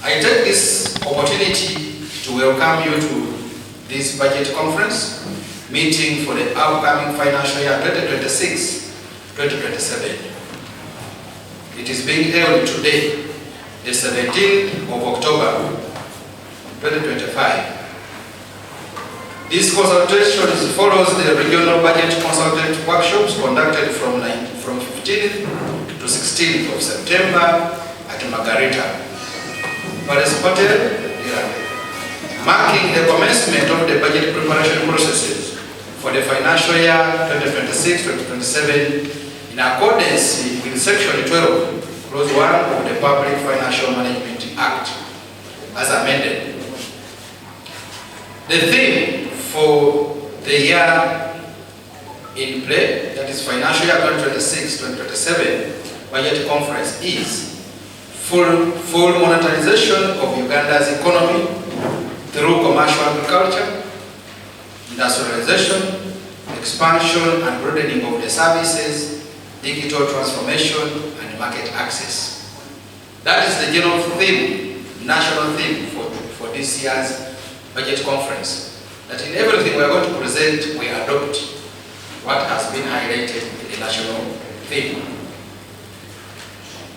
I take this opportunity to welcome you to this budget conference meeting for the upcoming financial year 2026-2027. It is being held today, the 17th of October 2025. This consultation follows the regional budget consultant workshops conducted from 15th to 16th of September at Margarita, marking the commencement of the budget preparation processes for the financial year 2026-2027 in accordance with Section 12, Clause 1 of the Public Financial Management Act, as amended. The theme for the year in play, that is financial year 2026-2027 budget conference, is full monetization of Uganda's economy through commercial agriculture, industrialization, expansion and broadening of the services, digital transformation, and market access. That is the general theme, national theme for this year's budget conference. That in everything we are going to present, we adopt what has been highlighted in the national theme.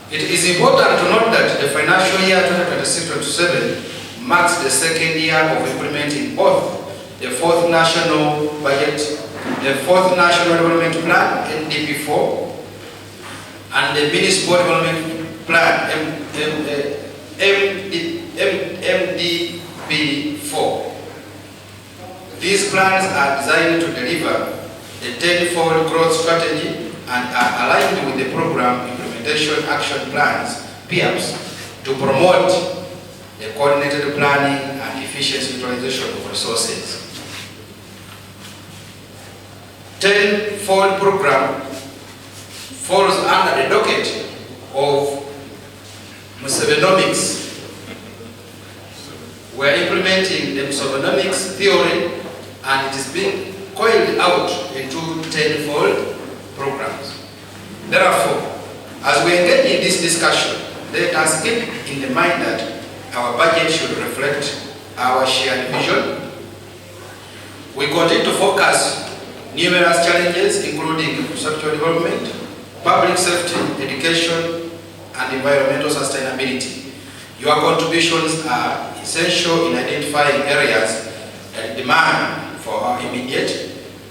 It is important to note that the financial year 2026-2027 marks the second year of implementing both the fourth national budget, the fourth national development plan, NDP4, and the Municipal Development Plan, MDP4. These plans are designed to deliver a 10-fold growth strategy and are aligned with the program implementation action plans, PIAPs, to promote the coordinated planning and efficient utilization of resources. 10-fold program falls under the docket of Municipal. We are implementing the Municipal theory, and it is being coiled out into 10-fold programs. Therefore, as we engage in this discussion, let us keep in the mind that our budget should reflect our shared vision. We continue to focus numerous challenges, including infrastructure development, public safety, education, and environmental sustainability. Your contributions are essential in identifying areas that demand for our immediate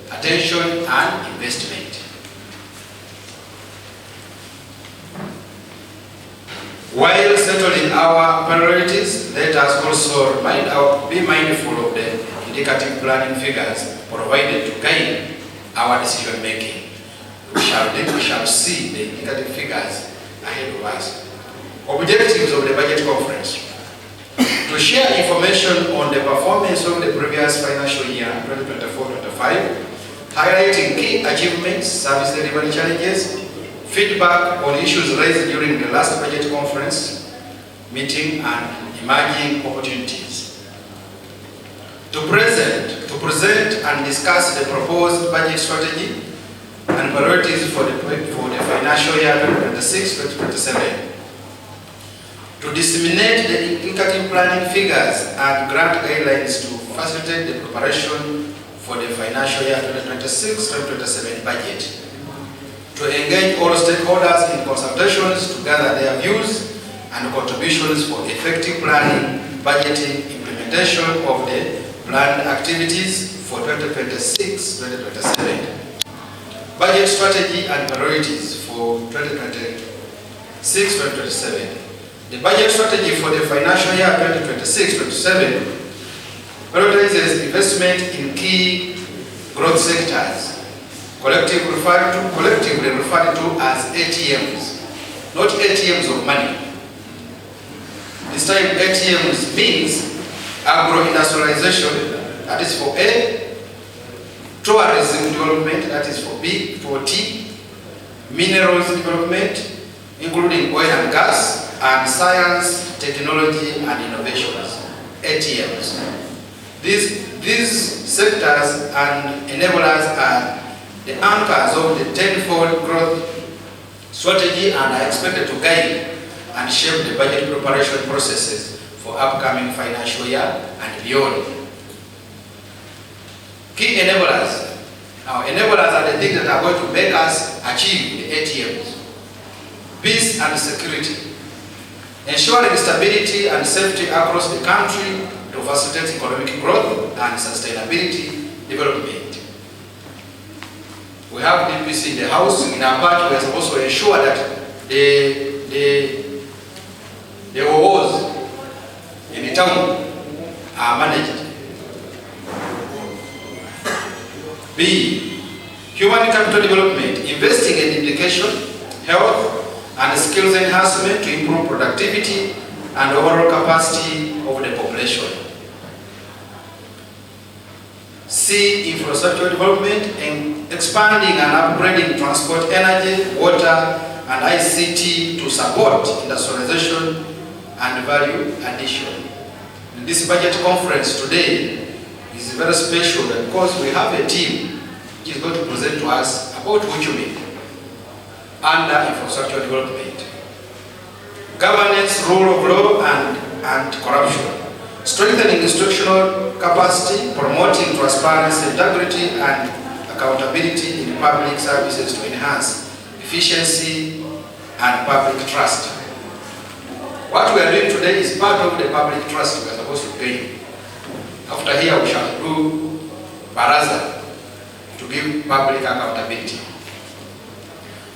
attention and investment. While settling our priorities, let us also be mindful of the indicative planning figures provided to guide our decision making. We shall see the indicative figures ahead of us. Objectives of the budget conference: to share information on the performance of the previous financial year 2024-25, highlighting key achievements, service delivery challenges, feedback on issues raised during the last budget conference meeting, and emerging opportunities. To present and discuss the proposed budget strategy and priorities for the financial year 2026-2027. To disseminate the indicative planning figures and grant guidelines to facilitate the preparation for the financial year 2026-2027 budget. To engage all stakeholders in consultations to gather their views and contributions for effective planning, budgeting, implementation of the planned activities for 2026-2027. Budget strategy and priorities for 2026-2027. The budget strategy for the financial year 2026-2027 prioritizes investment in key growth sectors, collectively referred to as ATMs, not ATMs of money. This time ATMs means agro-industrialization, that is for A, tourism development, that is for B, for T, minerals development, including oil and gas, and science, technology, and innovations, ATMs. These sectors and enablers are the anchors of the 10-fold growth strategy and are expected to guide and shape the budget preparation processes for upcoming financial year and beyond. Key enablers. Now, enablers are the things that are going to make us achieve the ATMs. Peace and security. Ensuring stability and safety across the country to facilitate economic growth and sustainability development. We have DPC in the house. In our part, we are supposed to ensure that the OOs in the town are managed. B. Human capital development, investing in education, health, and skills enhancement to improve productivity and overall capacity of the population. C. Infrastructure development, and expanding and upgrading transport, energy, water, and ICT to support industrialization and value addition. In this budget conference today is very special because we have a team which is going to present to us about Uchumi under infrastructure development, governance, rule of law, and corruption, strengthening institutional capacity, promoting transparency, integrity, and accountability in public services to enhance efficiency and public trust. What we are doing today is part of the public trust we are supposed to gain. After here, we shall do baraza to give public accountability.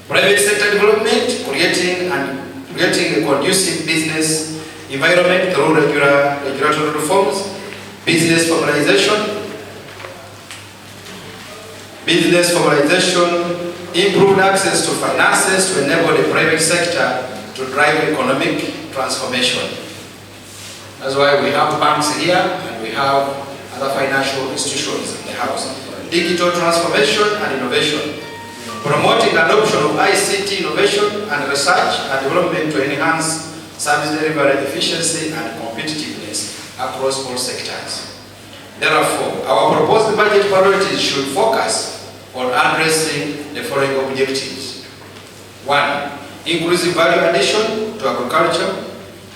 Private sector development, creating a conducive business environment through regulatory reforms, business formalization, improved access to finances to enable the private sector to drive economic transformation. That's why we have banks here and we have other financial institutions in the house. Digital transformation and innovation. Promoting adoption of ICT innovation and research and development to enhance service delivery efficiency and competitiveness across all sectors. Therefore, our proposed budget priorities should focus on addressing the following objectives. 1. Inclusive value addition to agriculture,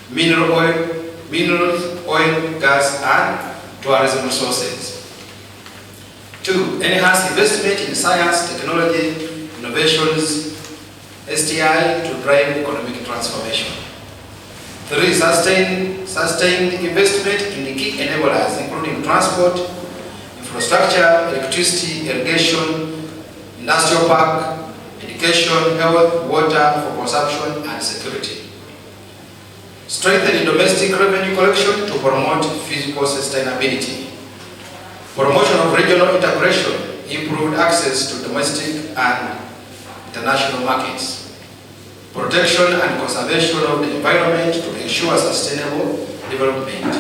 minerals, oil, gas, and tourism resources. 2. Enhance investment in science, technology, innovations, STI to drive economic transformation. 3. Sustained investment in the key enablers, including transport, infrastructure, electricity, irrigation, industrial park, education, health, water for consumption, and security. Strengthening domestic revenue collection to promote physical sustainability. Promotion of regional integration, improved access to domestic and international markets. Protection and conservation of the environment to ensure sustainable development.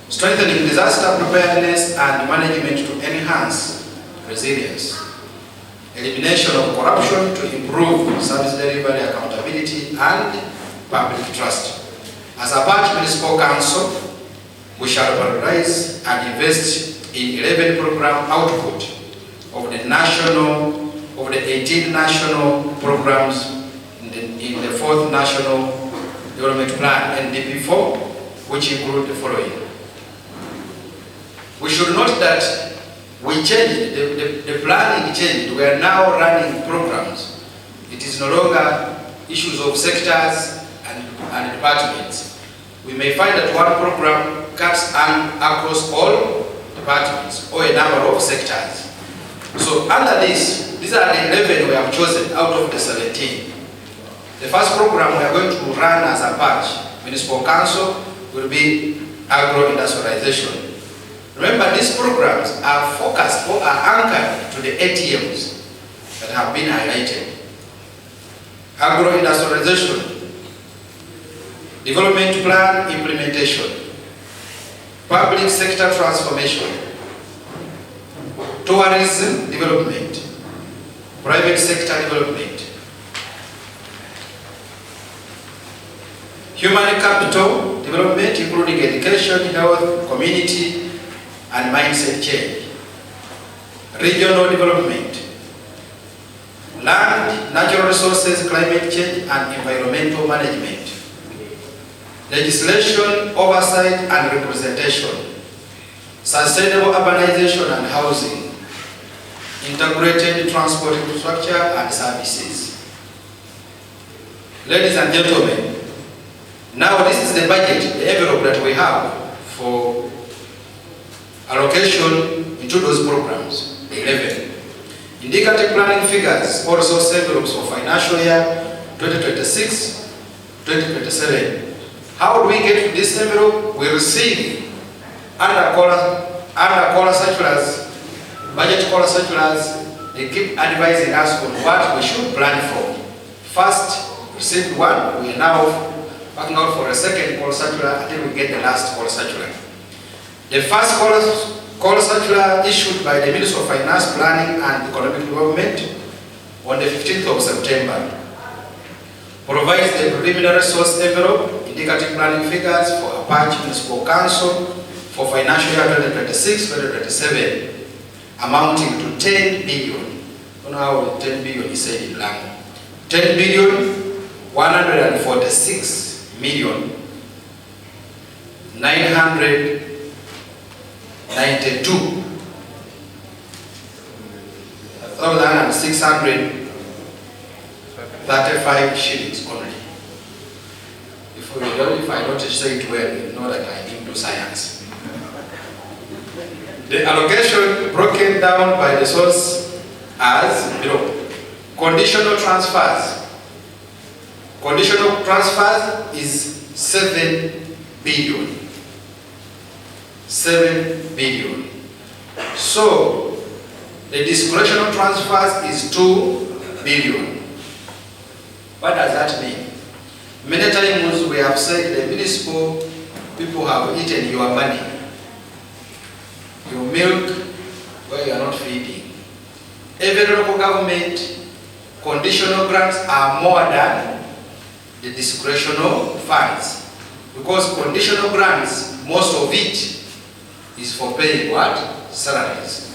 Strengthening disaster preparedness and management to enhance resilience. Elimination of corruption to improve service delivery, accountability, and public trust. As Apac Municipal Council, we shall prioritize and invest in 11 program output of the 18 national programs in the 4th National Development Plan, NDP4, which include the following. We should note that we changed, the planning changed. We are now running programs. It is no longer issues of sectors and departments. We may find that one program cuts across all departments or a number of sectors. So under this, these are the 11 we have chosen out of the 17. The first program we are going to run as Apac Municipal Council will be agro-industrialization. Remember, these programs are focused or are anchored to the ATMs that have been highlighted. Agro-industrialization, development plan implementation, public sector transformation, tourism development, private sector development, human capital development, including education, health, community, and mindset change, regional development, land, natural resources, climate change, and environmental management, legislation, oversight and representation, sustainable urbanization and housing, integrated transport infrastructure and services. Ladies and gentlemen, now this is the budget, the envelope that we have for allocation into those programs, 11. Indicative planning figures, also envelopes for financial year 2026-2027. How do we get to this envelope? We receive under caller circulars, budget caller circulars. They keep advising us on what we should plan for. First, received one, we are now backing out for a second call circular until we get the last call circular. The first call circular issued by the Minister of Finance, Planning and Economic Development on the 15th of September provides the preliminary source envelope, indicative planning figures for Apac Municipal Council for financial year 2026-2027 amounting to 10 billion. I don't know how 10 billion is said in Lamu. 10 billion 146 million 992 1,635 shillings only. If I don't say it well, you know that I didn't do science. The allocation broken down by the source as below. Conditional transfers. Conditional transfers is 7 billion. 7 billion. So, the discretional transfers is 2 billion. What does that mean? Many times we have said the municipal people have eaten your money. Your milk where you are not feeding. Every local government conditional grants are more than the discretional funds. Because conditional grants, most of it is for paying what? Salaries.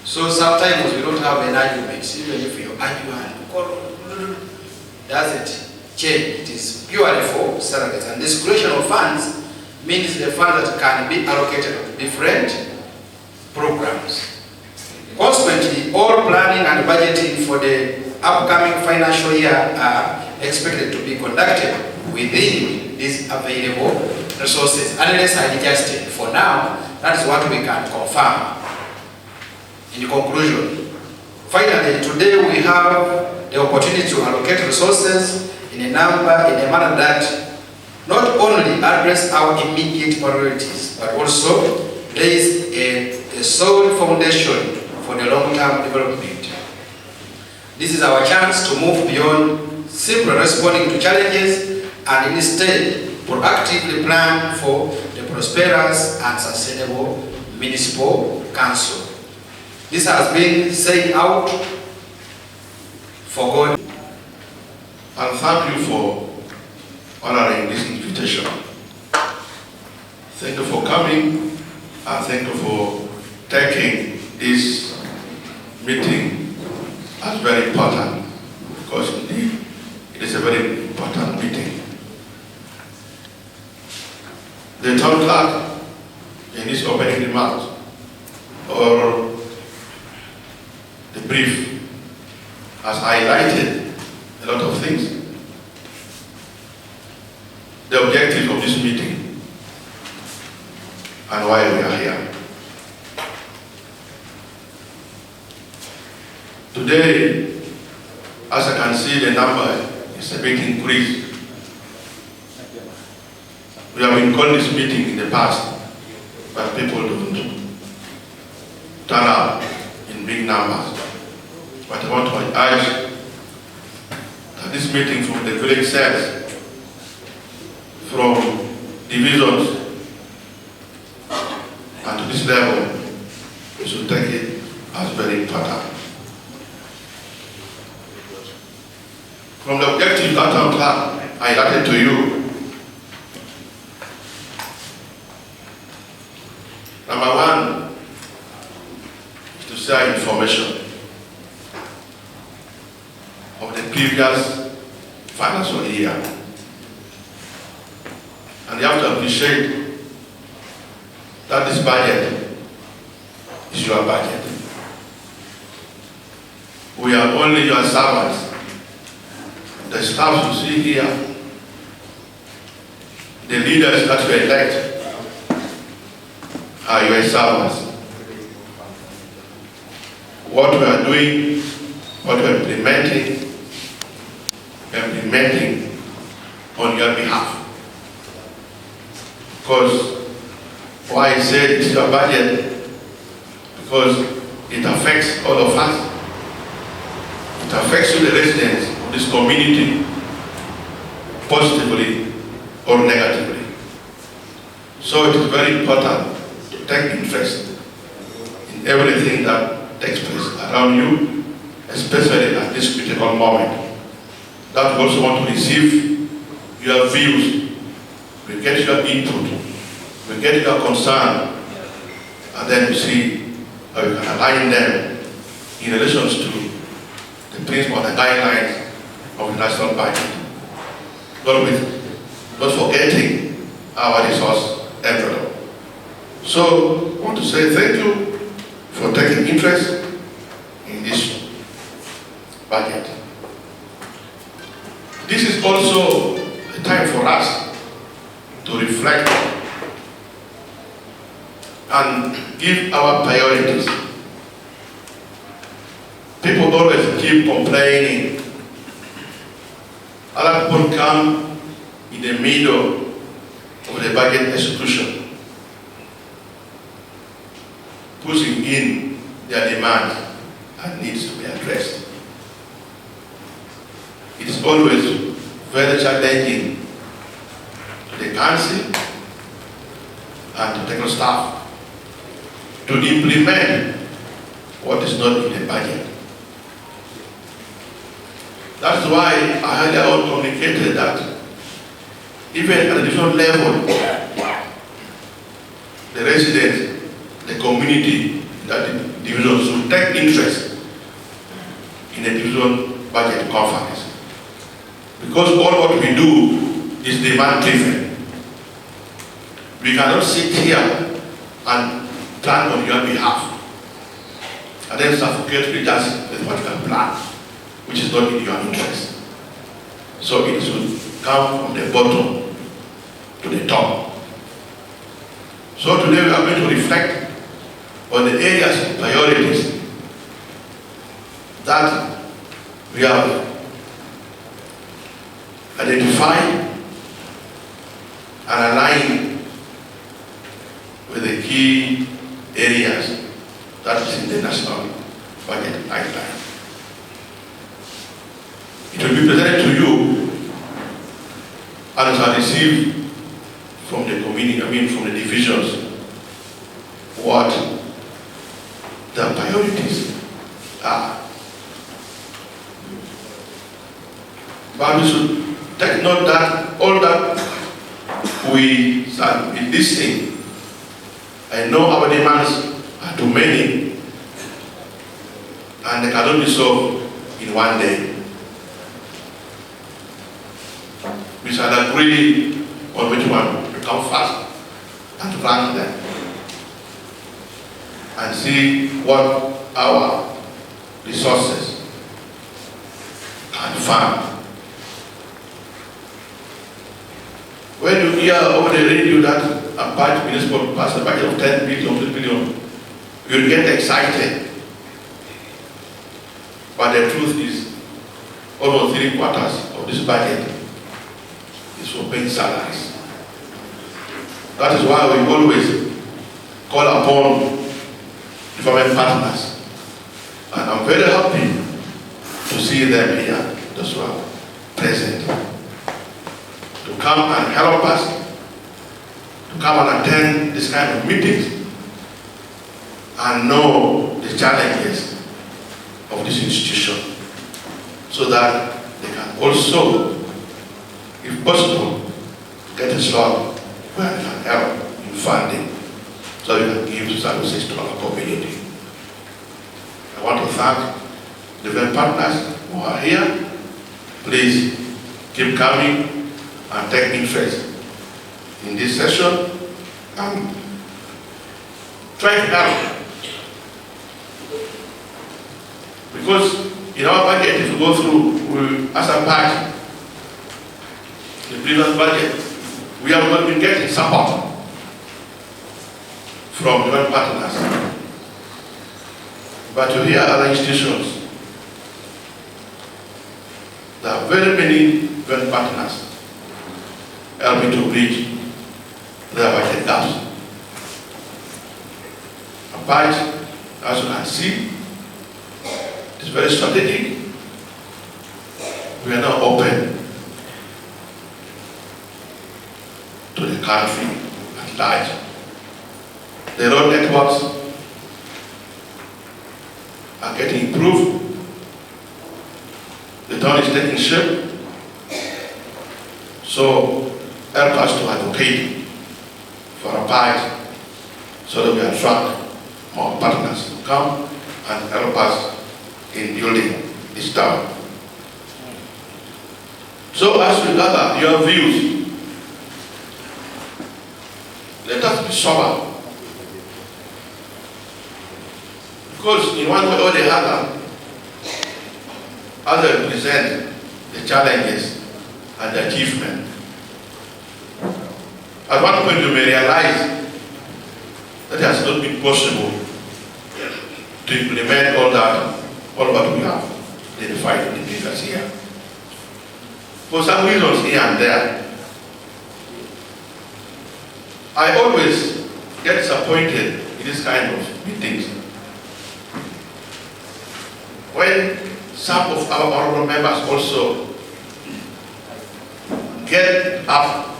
So sometimes we don't have an argument, even if you argue and doesn't change. It is purely for salaries. And discretional funds means the funds that can be allocated to different programs. Consequently, all planning and budgeting for the upcoming financial year are expected to be conducted within these available resources, unless I adjust it. For now, that is what we can confirm. In conclusion, finally, today we have the opportunity to allocate resources in a manner that not only address our immediate priorities, but also lays a solid foundation for the long-term development. This is our chance to move beyond simply responding to challenges and instead proactively plan for the prosperous and sustainable municipal council. This has been said out for God. And thank you for honoring this invitation. Thank you for coming and thank you for taking this meeting as very important, because indeed it is a very important meeting. The town clerk in his opening remarks or the brief has highlighted a lot of things. The objective of this meeting and why we are here. Today, as I can see, the number is a big increase. We have been calling this meeting in the past, but people don't turn up in big numbers. But I want to urge that this meeting from the village cells, from divisions, and to this level, we should take it as very important. From the objective that I highlighted to you, number one is to share information of the previous financial year. And you have to appreciate that this budget is your budget. We are only your servants. The staff you see here, the leaders that you elect are your servants. What we are doing, what we are implementing on your behalf. Because why I said it's your budget, because it affects all of us. It affects you, the residents of this community, positively or negatively. So it is very important to take interest in everything that takes place around you, especially at this critical moment. That we also want to receive your views, we get your input, we get your concern, and then we see how we can align them in relation to the principle, the guidelines of the national budget. Not forgetting our resource envelope. So I want to say thank you for taking interest in this budget. This is also a time for us to reflect and give our priorities. People always keep complaining. Other people come in the middle of the budget execution, pushing in their demands and needs to be addressed. It is always very challenging to the council and to technical staff to implement what is not in the budget. That's why I earlier on communicated that even at a different level, the residents, the community, that division should take interest in the division budget conference. Because all what we do is demand driven. We cannot sit here and plan on your behalf and then suffocate with just with what you can plan, which is not in your interest. So it should come from the bottom to the top. So today we are going to reflect on the areas of priorities that we have identified and aligned with the key areas that is in the national budget guideline. It will be presented to you and shall receive from the community, from the divisions, what the priorities are. But we should take note that all that we start with this thing, I know our demands are too many and they cannot be solved in one day. We shall agree on which one to come first and rank them and see what our resources can fund. When you hear over the radio that Apac Municipal passed a budget of 10 billion, 2 billion, you'll get excited. But the truth is, almost 3/4 of this budget is for paying salaries. That is why we always call upon government partners. And I'm very happy to see them here, those who are present, to come and help us, to come and attend this kind of meetings and know the challenges of this institution so that they can also, if possible, get a slot where they can help in funding so we can give services to our community. I want to thank the different partners who are here. Please keep coming and take interest in this session and try to help. Because in our budget, if we go through, as a party, the previous budget, we have not been getting support from UN partners. But you hear other institutions, there are very many UN partners helping to bridge their budget gaps. Apac, as you can see, is very strategic. We are now open to the country at large. The road networks are getting improved. The town is taking shape. So help us to advocate for Apac so that we attract more partners to come and help us in building this town. So as we gather your views, let us be sober. Because in one way or the other, as I represent the challenges and the achievement, at one point you may realize that it has not been possible to implement all what we have identified in the previous year. For some reasons here and there, I always get disappointed in this kind of meetings when some of our honorable members also get up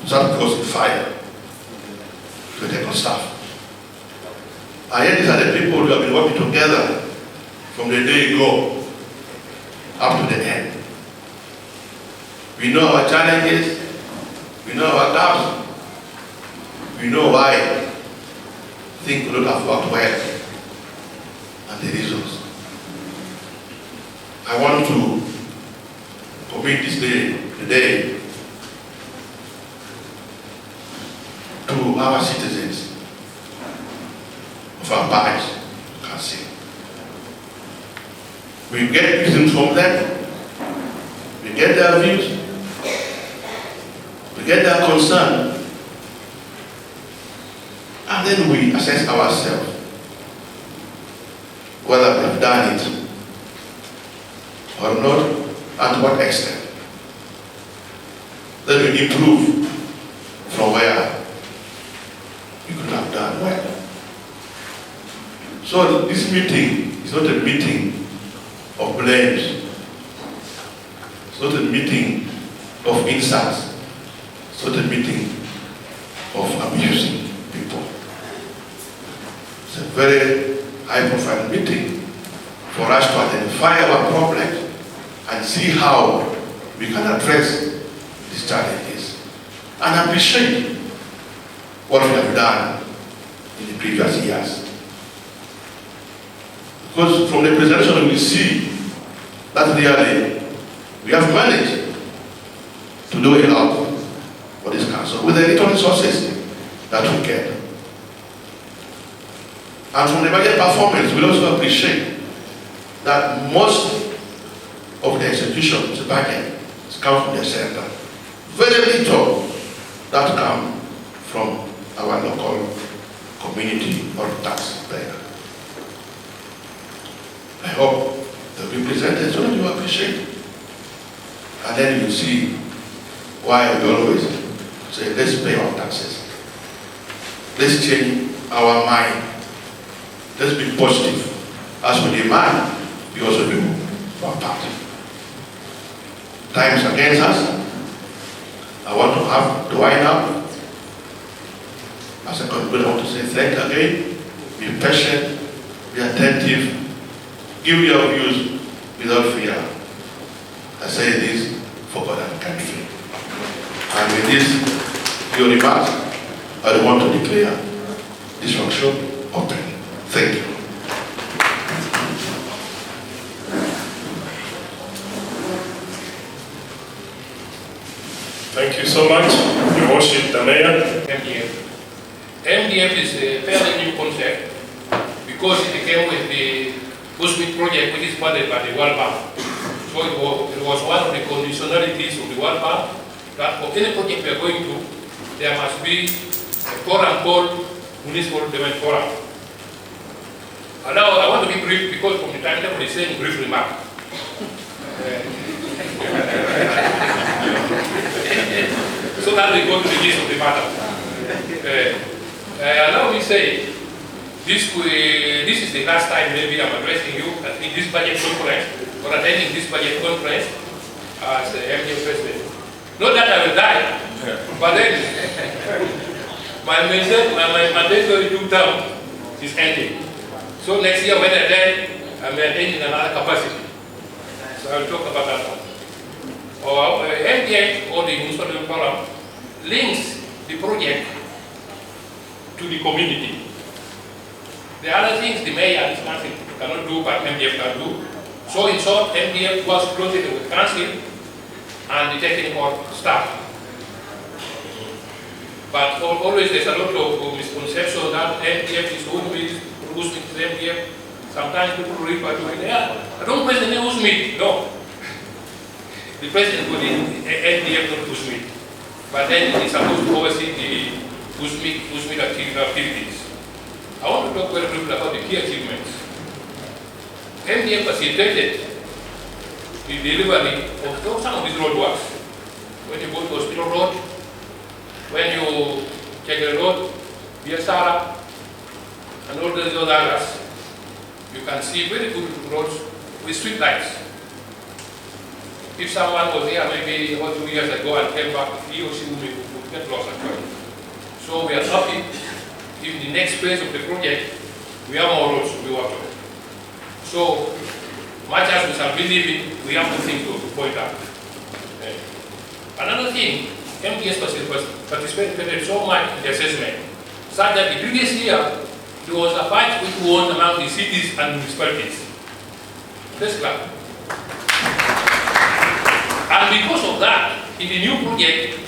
that goes fire to take on staff. And yet these are the people who have been working together from the day you go up to the end. We know our challenges, we know our gaps, we know why things could not have worked well, and the reasons. I want to commit this day, today, to our citizens of our parish, you can see. We get reasons from them, we get their views, we get their concern, and then we assess ourselves whether we have done it or not, and to what extent. Then we improve from where we could have done well. So this meeting is not a meeting of blames. It's not a meeting of insults. It's not a meeting of abusing people. It's a very high-profile meeting for us to identify our problems and see how we can address these challenges and appreciate what we have done in the previous years. Because from the presentation we see that really we have managed to do a lot for this council with the little resources that we get. And from the budget performance, we also appreciate that most of the execution of the budget comes from the center. Very little that comes from our local community or taxpayer. I hope that we presented so that you appreciate it. And then you see why we always say, let's pay our taxes. Let's change our mind. Let's be positive. As we demand, we also do our part. Times against us. I want to wind up. As a conclusion, I want to say thank you again. Be patient, be attentive, give your views without fear. I say this for God and country. And with this, your remarks, I want to declare this workshop open. Thank you. Thank you, so much, Your Worship, the Mayor. MDF. MDF is a fairly new concept because it came with the Bushmeat project, which is funded by the World Bank. So it was one of the conditionalities of the World Bank that for any project we are going to, there must be a forum called Municipal Development Forum. And now I want to be brief because from the time that we're saying brief remark. So that we go to the gist of the matter. Allow me to say, this is the last time maybe I'm addressing you in this budget conference, or attending this budget conference as the MDF president. Not that I will die, but then my mandatory term is ending. So next year when I die, I'm attending another capacity. So I will talk about that one. Or MDF, or the Municipal Development Forum, links the project to the community. The other things the mayor and council cannot do, but MDF can do. So in short, MDF was closely with council and the technical staff. But always there's a lot of misconception that MDF is Usmeat, Usmeat is MDF. Sometimes people refer to it, yeah, I don't question the Usmeat. No. The president put in MDF not Usmeat. But then it is supposed to oversee the Usmeat activities. I want to talk very briefly about the key achievements. MDF facilitated the delivery of some of these roadworks. When you go to Hospital Road, when you check the road, Biasara, and all those other areas, you can see very good roads with street lights. If someone was here maybe 1 or 2 years ago and came back, he or she would get lost actually. So we are happy in the next phase of the project, we have more roads to be worked on. So much as we are believing, we have to think to point out. Another thing, MDS participated so much in the assessment, such that the previous year, there was a fight which won among the cities and municipalities. That's clap. And because of that, in the new project,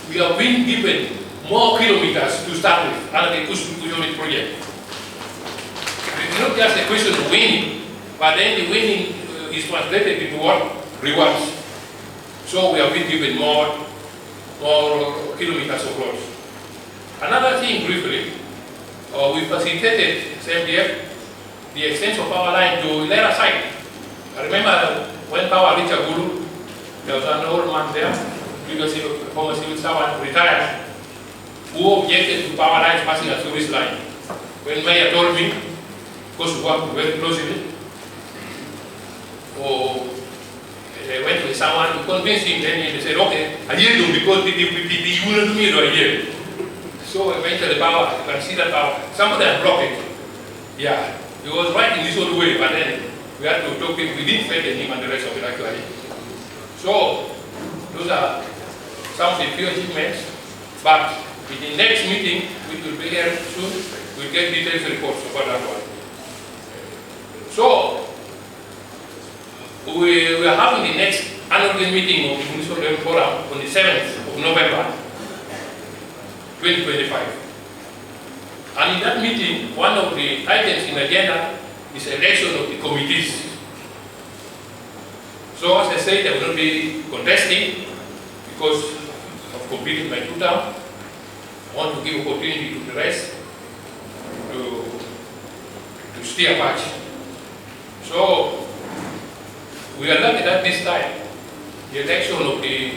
we have been given more kilometers to start with under the Unit project. It's not just a question of winning, but then the winning is translated into what? Rewards. So we have been given more kilometers of roads. Another thing briefly, we facilitated MDF the extension of power line to Lera site. I remember when power reached Agulu, there was an old man there, previously former civil servant, retired, who objected to power lines passing a service line. When Mayor told me, because we work very closely, they went with someone to convince him, then they said, okay, I yield them because the unit to me or yield. So eventually the power, you can see that power, somebody had blocked it. Yeah, he was right in this old way, but then we had to talk to him, we didn't threaten him and the rest of it actually. So, those are some of the few achievements, but in the next meeting, which will be here soon, we'll get detailed reports about that one. So, we are having the next annual meeting of the Municipal Development Forum on the 7th of November, 2025. And in that meeting, one of the items in the agenda is election of the committees. So as I said, I will not be contesting because of completing my 2 term. I want to give opportunity to the rest to steer much. So we are lucky that this time the election of the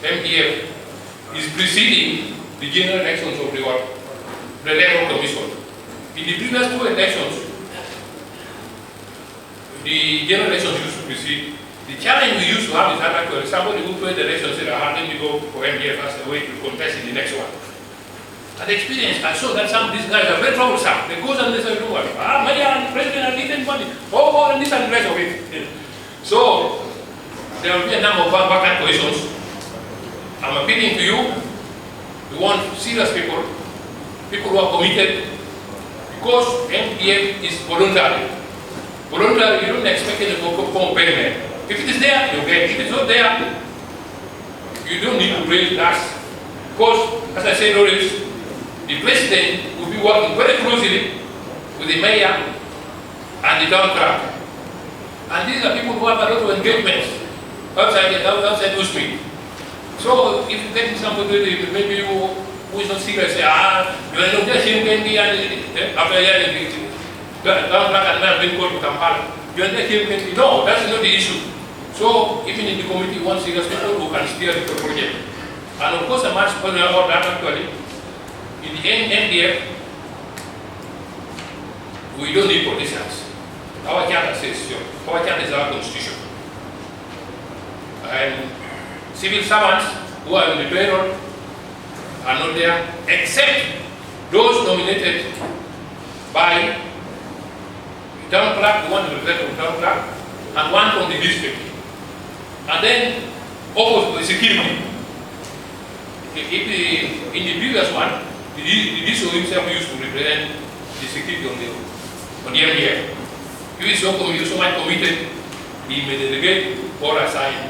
MDF is preceding the general elections of the Electoral Commission. In the previous 2 elections, the general elections used to precede. The challenge we used to have is that actually somebody who played the elections said, let me go for MDF as a way to contest in the next one. And the experience, I saw that some of these guys are very troublesome. They go and they say, Mayor and President are getting money. And this and the rest of it. So, there will be a number of vacant positions. I'm appealing to you. We want serious people who are committed, because MDF is voluntary. Voluntary, you don't expect any form of payment. If it is there, you get it. If it's not there, you don't need to raise tax. Because, as I said already, the president will be working very closely with the mayor and the town clerk. And these are people who have a lot of engagements outside Usme. So if you get somebody maybe who is not serious, say, you are not just him after the town clerk and man being called to Kampala. You are not him, no, that's not the issue. So even in the committee, one serious people who can steer the project. And of course, a much further about that actually, in the NDF, we don't need politicians. Our charter says so. Our charter is our constitution. And civil servants who are on the payroll are not there, except those nominated by the town clerk, the one to represent the town clerk, and one from the district. And then, opposite the security. In the previous one, the DSO himself used to represent the security on the MDF. He is so much committed, he may delegate or assign.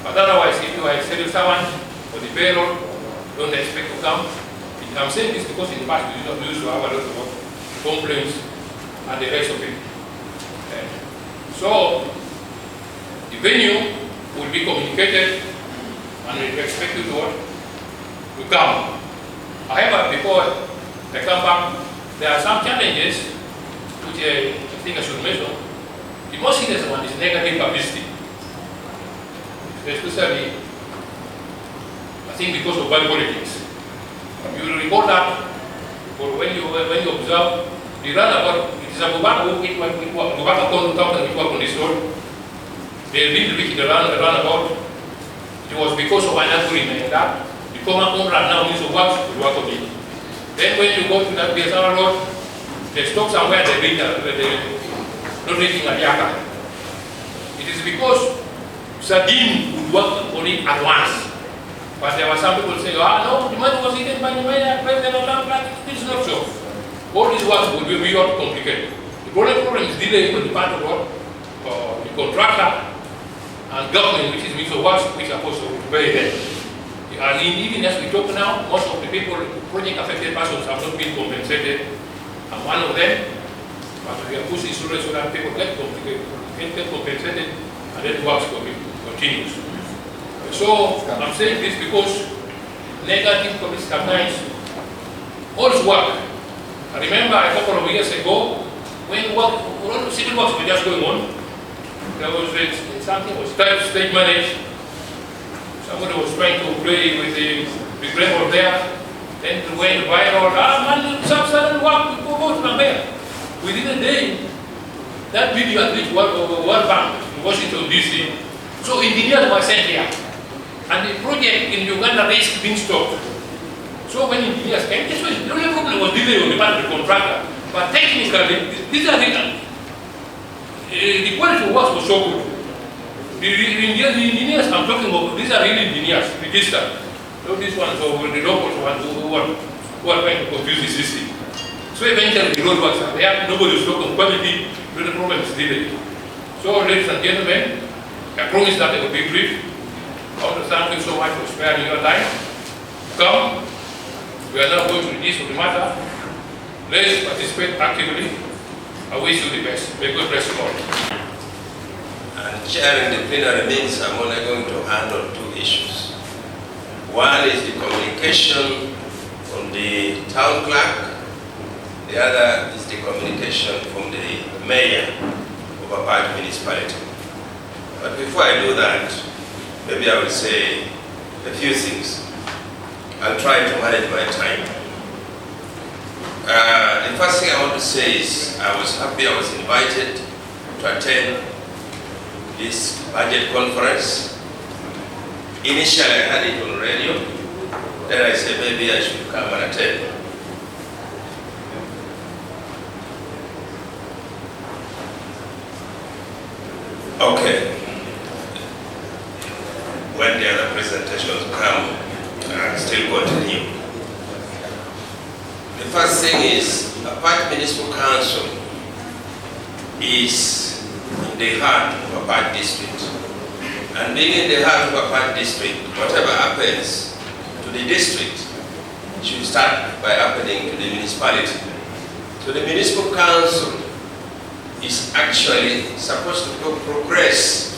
But otherwise, if you are a civil servant or the payroll, don't expect to come. I'm saying this because in the past we used to have a lot of complaints and the rest of it. So, the venue will be communicated and we expect you to come. However, before I come back, there are some challenges which I think I should mention. The most serious one is negative publicity. Especially, I think because of bad politics. You will recall that, but when you observe the runabout, it is a Bubaka conduct which work on this road. They didn't reach the runabout. It was because of an agreement that the common owner now needs to work on it. Then when you go to that BSR road, they stop somewhere, they're not reaching a Yaka. It is because Sardine would work on it at once. But there were some people saying, no, the money was eaten by the mayor, president of Apac. It's not so. All these works will be beyond complicated. The problem is delay on the part of the contractor and government, which is Municipal works, which are supposed to pay them. And even as we talk now, most of the people, project affected persons have not been compensated. I'm one of them. But we are pushing so that people get compensated and then works continues. So I'm saying this because negative publicity sometimes also work. I remember a couple of years ago when civil works were just going on, there was something was trying to stage manage. Somebody was trying to play with the gravel there, then it went viral. Sudden work, we go to Namibia. Within a day, that video had reached World Bank in Washington DC. So engineers were sent here. And the project in Uganda risked being stopped. So when engineers came, the only problem was delay on the part of the contractor. But technically, these are the quality of work was so good. The engineers I'm talking about, these are really engineers, registered. So these ones are the locals who are trying to confuse the system. So eventually the road works are there, nobody is looking quality, but the problem is delayed. So ladies and gentlemen, I promise that I will be brief. I want to thank you so much for sparing your time. Come, we are now going to the gist of the matter. Let's participate actively. I wish you the best. May God bless you all. And chairing the plenary means I'm only going to handle two issues. One is the communication from the town clerk. The other is the communication from the mayor of Apac municipality. But before I do that, maybe I will say a few things. I'll try to manage my time. The first thing I want to say is I was happy I was invited to attend this budget conference. Initially I had it on radio, then I said maybe I should come and attend. Okay. When the other presentations come, I'll still continue. The first thing is, Apac Municipal Council is in the heart of Apac District. And being in the heart of Apac district, whatever happens to the district should start by happening to the municipality. So the municipal council is actually supposed to progress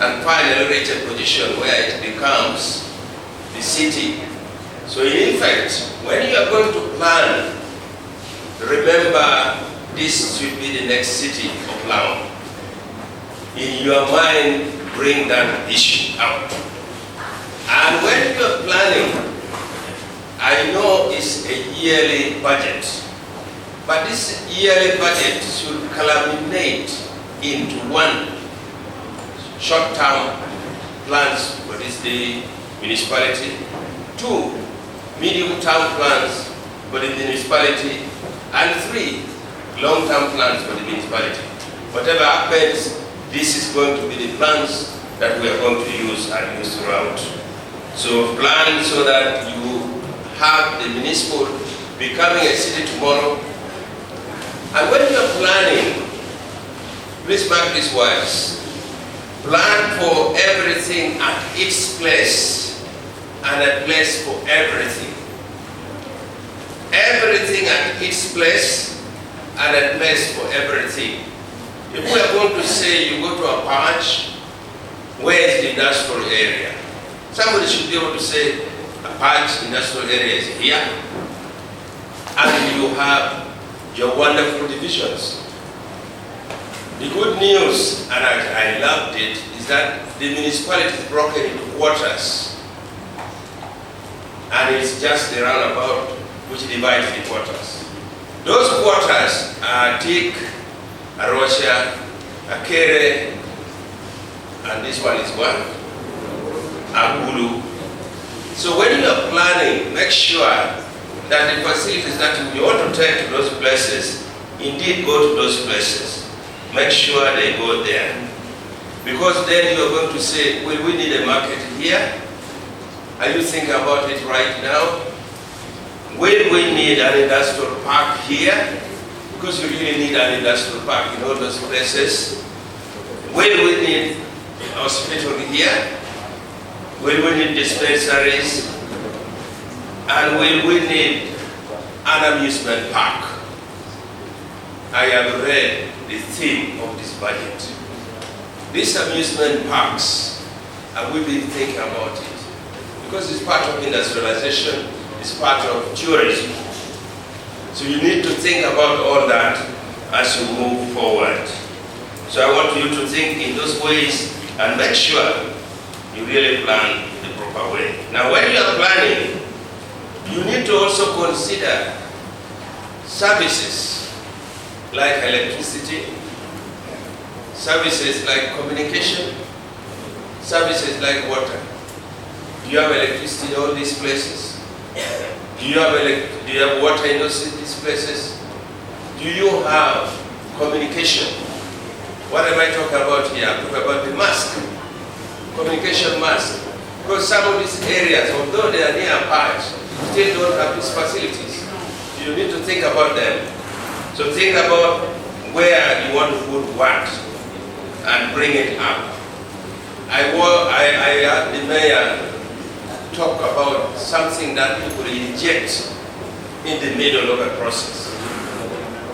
and finally reach a position where it becomes the city. So in fact, when you are going to plan, remember this should be the next city of Lamu. In your mind, bring that issue out. And when you are planning, I know it's a yearly budget, but this yearly budget should culminate into one short-term plans for this the municipality, two medium-term plans for the municipality, and three long-term plans for the municipality. Whatever happens, this is going to be the plans that we are going to use and use throughout. So plan so that you have the municipal becoming a city tomorrow. And when you are planning, please mark these words. Plan for everything at its place and a place for everything. Everything at its place and a place for everything. If we are going to say you go to Apac, where is the industrial area? Somebody should be able to say Apac industrial area is here, and you have your wonderful divisions. The good news, and I loved it, is that the municipality is broken into quarters, and it's just the roundabout which divides the quarters. Those quarters are Tik, Arosha, Akere, and this one is what? Agulu. So when you are planning, make sure that the facilities that you want to take to those places, indeed go to those places. Make sure they go there. Because then you are going to say, well, we need a market here. Are you thinking about it right now? Will we need an industrial park here? Because you really need an industrial park in all those places. Will we need a hospital here? Will we need dispensaries? And will we need an amusement park? I have read the theme of this budget. These amusement parks, and we've been thinking about it, because it's part of industrialization, it's part of tourism. So you need to think about all that as you move forward. So I want you to think in those ways and make sure you really plan the proper way. Now when you are planning, you need to also consider services like electricity, services like communication, services like water. Do you have electricity in all these places? Do you have water in these places? Do you have communication? What am I talking about here? I'm talking about the mask, communication mask. Because some of these areas, although they are near Apac, still don't have these facilities. You need to think about them. So think about where you want to put what and bring it up. I heard the mayor talk about something that people inject in the middle of a process.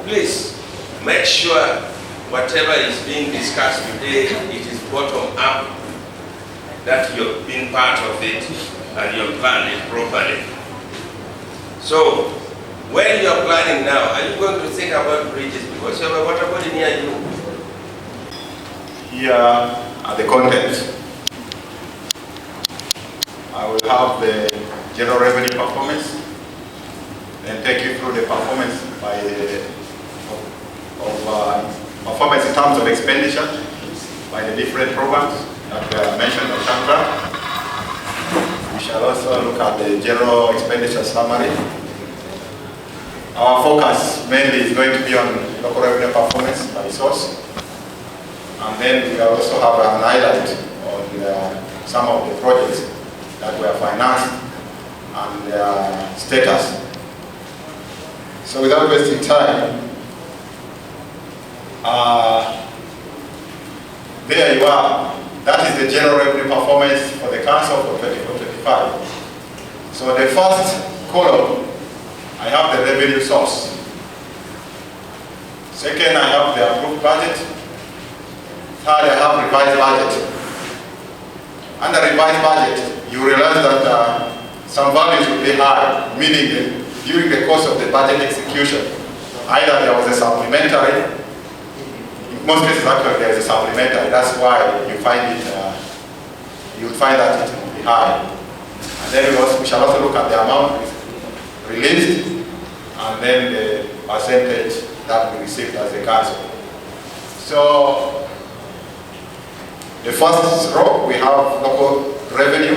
Please make sure whatever is being discussed today, it is bottom up, that you've been part of it and you're planning it properly. So when you're planning now, are you going to think about bridges? Because you have a water body near you. Here are the contents. I will have the general revenue performance, then take you through the performance by performance in terms of expenditure by the different programs that were mentioned on Chandra. We shall also look at the general expenditure summary. Our focus mainly is going to be on local revenue performance by source. And then we will also have an highlight on some of the projects that were financed and their status. So without wasting time, there you are. That is the general revenue performance for the council for 24-25. So the first column, I have the revenue source. Second, I have the approved budget. Third, I have revised budget. Under revised budget, you realize that some values will be high, meaning that during the course of the budget execution, either there was a supplementary, in most cases actually there is a supplementary, that's why you find it, you would find that it will be high. And then we shall also look at the amount released, and then the percentage that we received as a council. So, the first row, we have local revenue.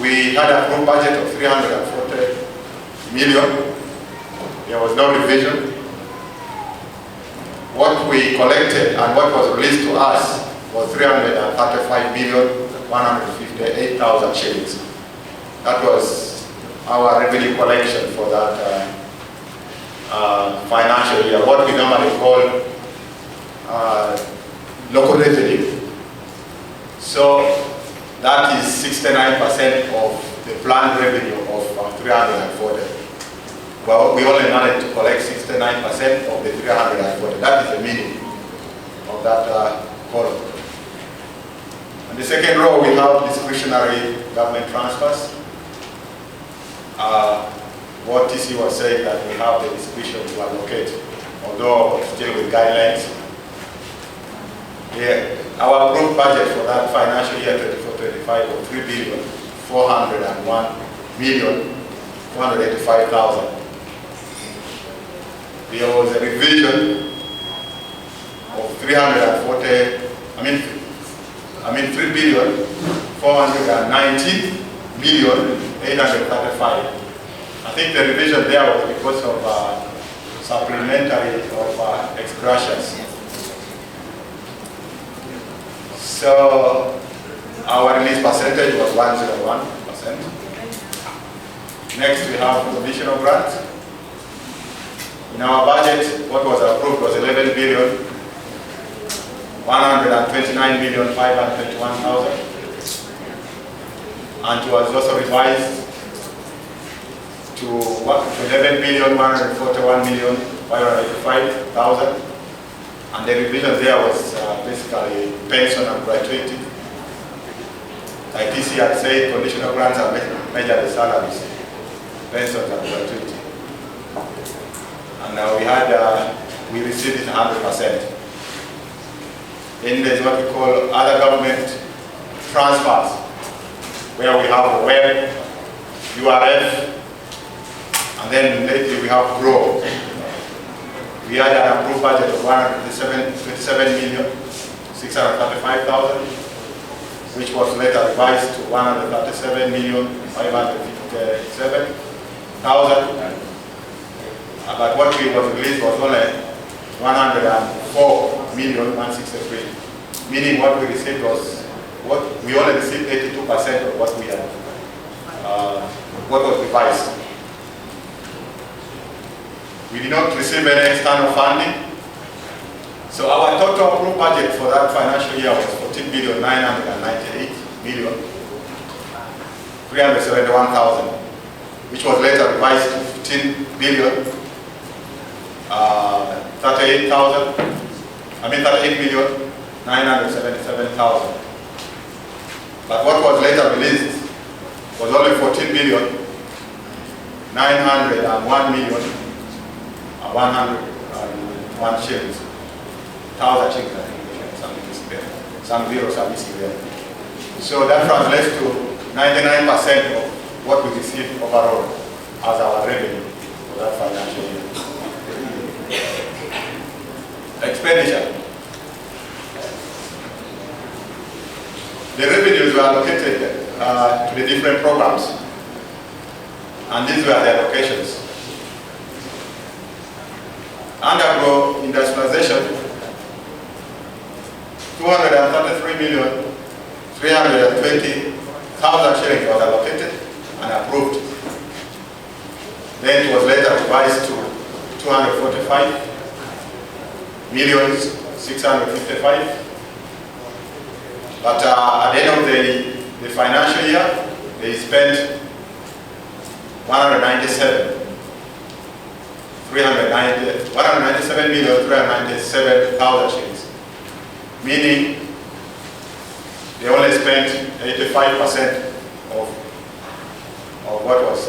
We had a approved budget of 340 million. There was no revision. What we collected and what was released to us was 335,158,000 shillings. That was our revenue collection for that financial year, what we normally call local revenue. So that is 69% of the planned revenue of 340. Well, we only managed to collect 69% of the 340. That is the meaning of that column. And the second row, we have discretionary government transfers. What TC was saying that we have the discretion to allocate, although still with guidelines. Yeah, our approved budget for that financial year 24-25 was 3,401,485,000. There was a revision of 3,419,835. I think the revision there was because of supplementary of ex gracias. So our release percentage was 101%. Next we have conditional grants. In our budget, what was approved was 11,129,521,000, and it was also revised to 11,141,585,000, and the revision there was basically pension and gratuity. Like TC had said, conditional grants are measure the salaries, pensions and gratuity. And now we received it 100%. Then there's what we call other government transfers, where we have web, URF, and then lately we have GROW. We had an approved budget of 127,635,000, which was later revised to 137,557,000. But what we was released was only 104,163,000, meaning what we received was we only received 82% of what we had, what was revised. We did not receive any external funding. So our total approved budget for that financial year was 14,998,371,000, which was later revised to 38,977,000. But what was later released was only 14,901,101 shillings. 1,000 shillings, I think, something is there. Some zeros are missing there. So that translates to 99% of what we received overall as our revenue for that financial year. Expenditure. The revenues were allocated to the different programs, and these were the allocations. Under industrialization, 233,320,000 shillings was allocated and approved. Then it was later revised to 245,655,000. But at the end of the financial year, they spent 197,397,000 shillings, meaning they only spent 85% of what was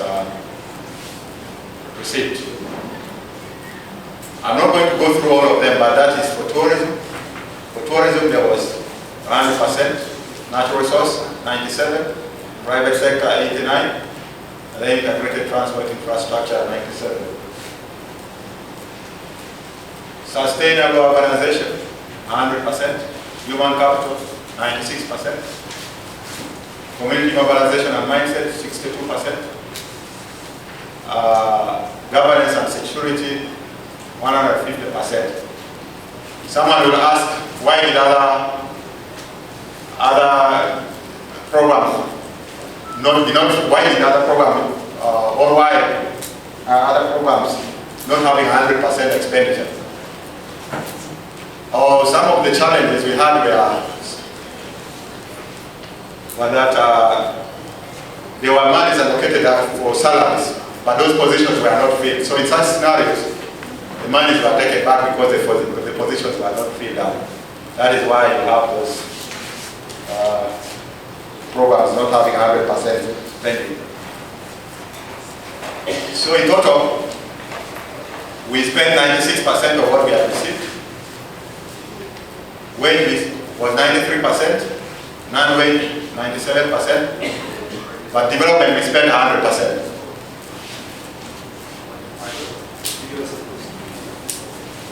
received. I'm not going to go through all of them, but that is for tourism. For tourism, there was 100%, natural resource 97, private sector 89, and then integrated transport infrastructure 97. Sustainable urbanization 100%, human capital 96%, community mobilization and mindset 62%, governance and security 150%. Someone will ask, why did other programs why did other programs or why other programs not having 100% expenditure? Or some of the challenges we had were that there were monies allocated for salaries, but those positions were not filled. So in such scenarios, the monies were taken back because the positions were not filled up. That is why you have those programs not having 100% spending. So in total, we spent 96% of what we had received. Wage was 93%, non-wage 97%, but development we spent 100%.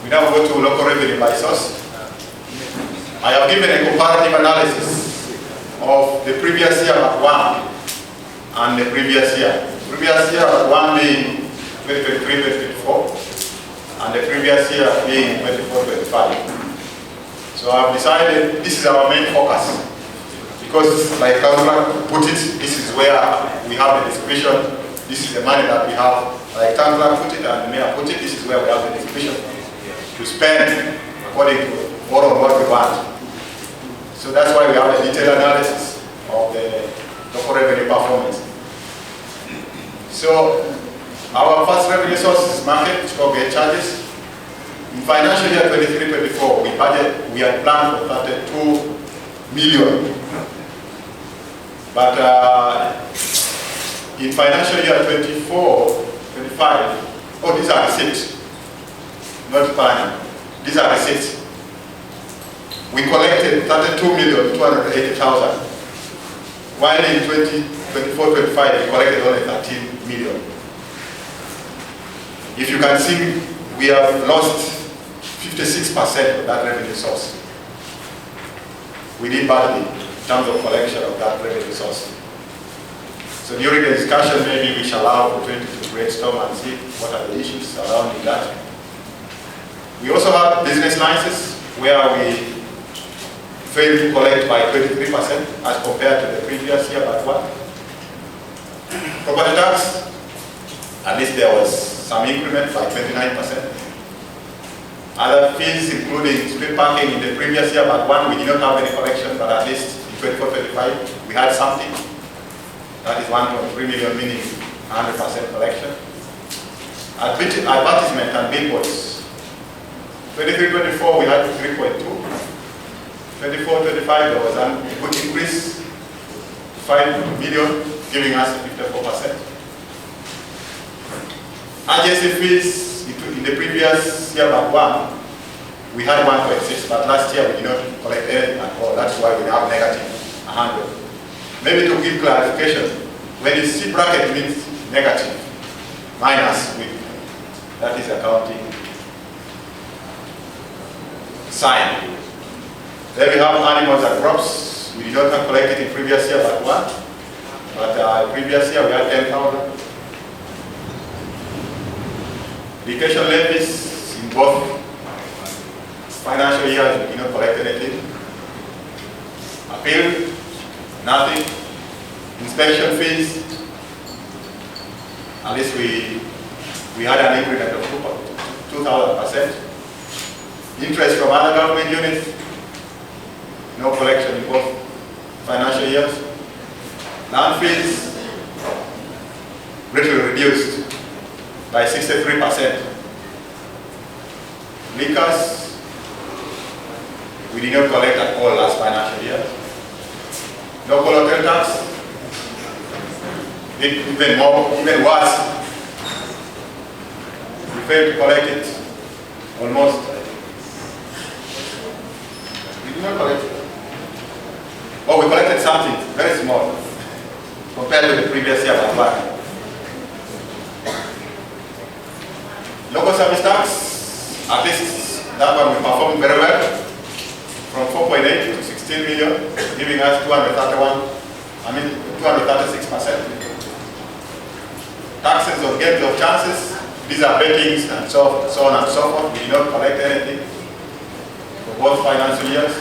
We now go to local revenue by source. I have given a comparative analysis of the previous year but one and the previous year. Previous year but one being 2023-2024 and the previous year being 2024-2025. So I've decided this is our main focus because, like Councillor put it, this is where we have the distribution. This is the money that we have. Like Councillor put it and the Mayor put it, this is where we have the distribution to spend according to what we want. So that's why we have a detailed analysis of the local revenue performance. So our first revenue source is market, toll gate charges. In financial year 23-24, we had planned for 32 million. But in financial year 24-25, oh, these are receipts, not planning. These are receipts. We collected 32,280,000, while in 24-25 we collected only 13 million. If you can see, we have lost 56% of that revenue source. We did badly in terms of collection of that revenue source. So during the discussion, maybe we shall allow opportunity to brainstorm and see what are the issues surrounding that. We also have business licenses where we failed to collect by 23% as compared to the previous year but one. Property tax, at least there was some increment by 29%. Other fees, including street parking in the previous year but one, we did not have any collection, but at least in 24-25 we had something. That is 1.3 million, meaning 100% collection. Advertisement and billboards. 23-24 we had 3.2. 24-25 there was a good increase, 5 million, giving us 54%. Agency fees in the previous year but one, we had 1.6, but last year we did not collect anything at all. That's why we have negative 100. Maybe to give clarification, when you see bracket means negative, minus with, that is accounting sign. Then we have animals and crops. We did not have collected in previous year but one, but previous year we had 10,000. Education levies in both financial years we did not collect anything. Appeal, nothing. Inspection fees, at least we had an increment of 2,000%. Interest from other government units, no collection in both financial years. Landfills greatly reduced by 63%. Liquors, we did not collect at all last financial year. Local hotel tax, even worse. We failed to collect it almost. We did not collect it. Oh, we collected something very small compared to the previous year by Apac. Local service tax, at least that one we performed very well, from 4.8 to 16 million, giving us 236%. Taxes on games of chances, these are bettings and so on and so forth. We did not collect anything for both financial years.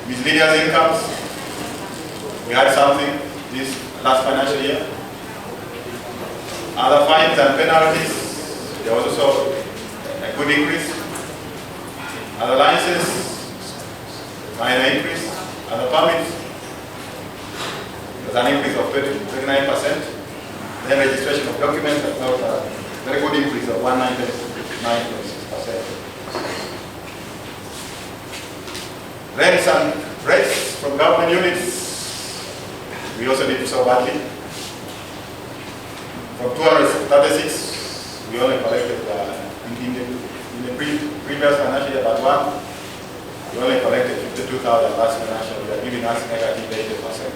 Miscellaneous incomes, we had something this last financial year. Other fines and penalties, there was also a good increase. Other licenses, minor increase. Other permits, there's an increase of 29%. Then registration of documents, about a very good increase of 199.6%. Rents and rates from government units, we also did so badly. From 236, we only collected in the previous financial year, but one, we only collected 52,000 last financial year, giving us negative 80%.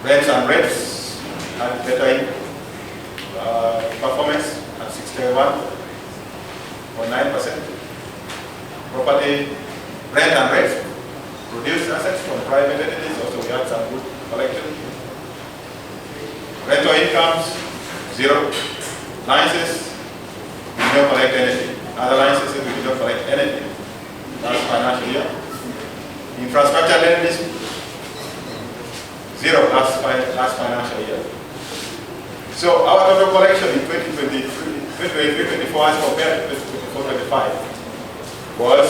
Rents and rates had better performance at 61.9%. Property rent and rates produced assets from private entities, also we had some good collection. Rental incomes, 0. Licenses, we did not collect anything. Other licenses, we did not collect anything last financial year. Infrastructure lending, 0 last financial year. So our total collection in 2023-24 as compared to 2024-25 was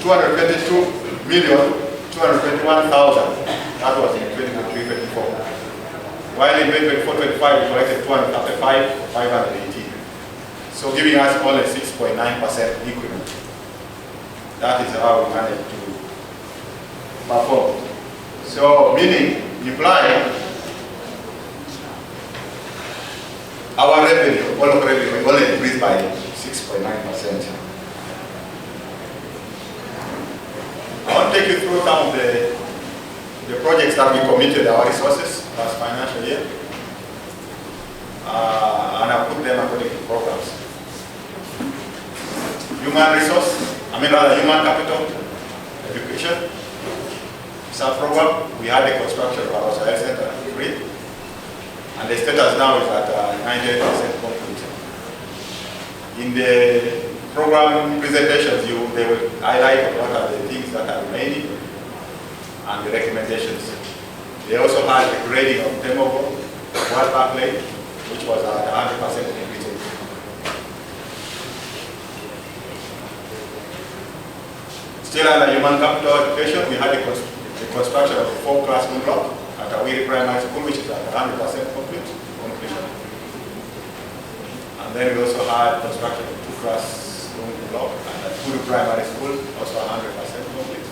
222,221,000. That was in 2023-24. While in 2024-25 we collected 235,518. So giving us only 6.9% increment. That is how we managed to perform. So meaning, implying our revenue, all of revenue, only increased by 6.9%. I want to take you through some of the projects that we committed our resources last financial year, and I put them according to programs. Human capital, education. Sub-program, we had the construction of our health center free, and the status now is at 98% complete. In the program presentations, they will highlight what are the things that are remaining and the recommendations. They also had the grading of Temovo, Wild Park Lake, which was at 100% completed. Still under human capital education, we had the construction of a 4-classroom block at Awiri Primary School, which is at 100% completion. And then we also had construction of 2-classroom block at Kuru Primary School, also 100% complete.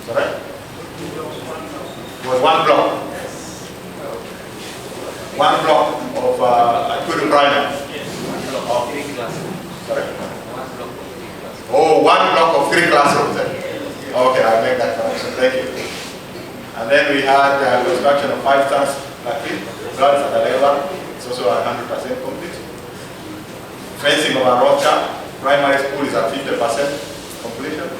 Sorry? It was one block. One block of Kuru Primary. Sorry? Oh, one block of 3 classrooms. Okay, I'll make that correction. Thank you. And then we had construction of 5 stars girls at Alela. It's also 100% complete. Fencing of Arocha Primary School is at 50% completion.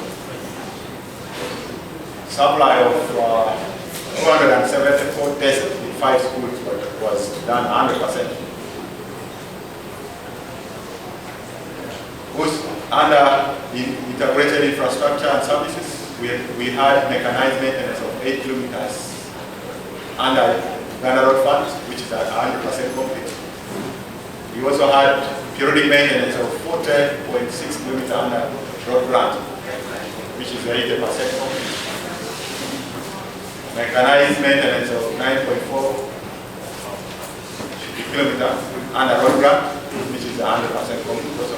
Supply of 274 tests in 5 schools was done 100%. Under integrated infrastructure and services, we had mechanized maintenance of 8 kilometers under Ghana Road Fund, which is at 100% complete. We also had periodic maintenance of 40.6 kilometers under road grant, which is 80% complete. Mechanized maintenance of 9.4 kilometers under road grant, which is 100% complete also.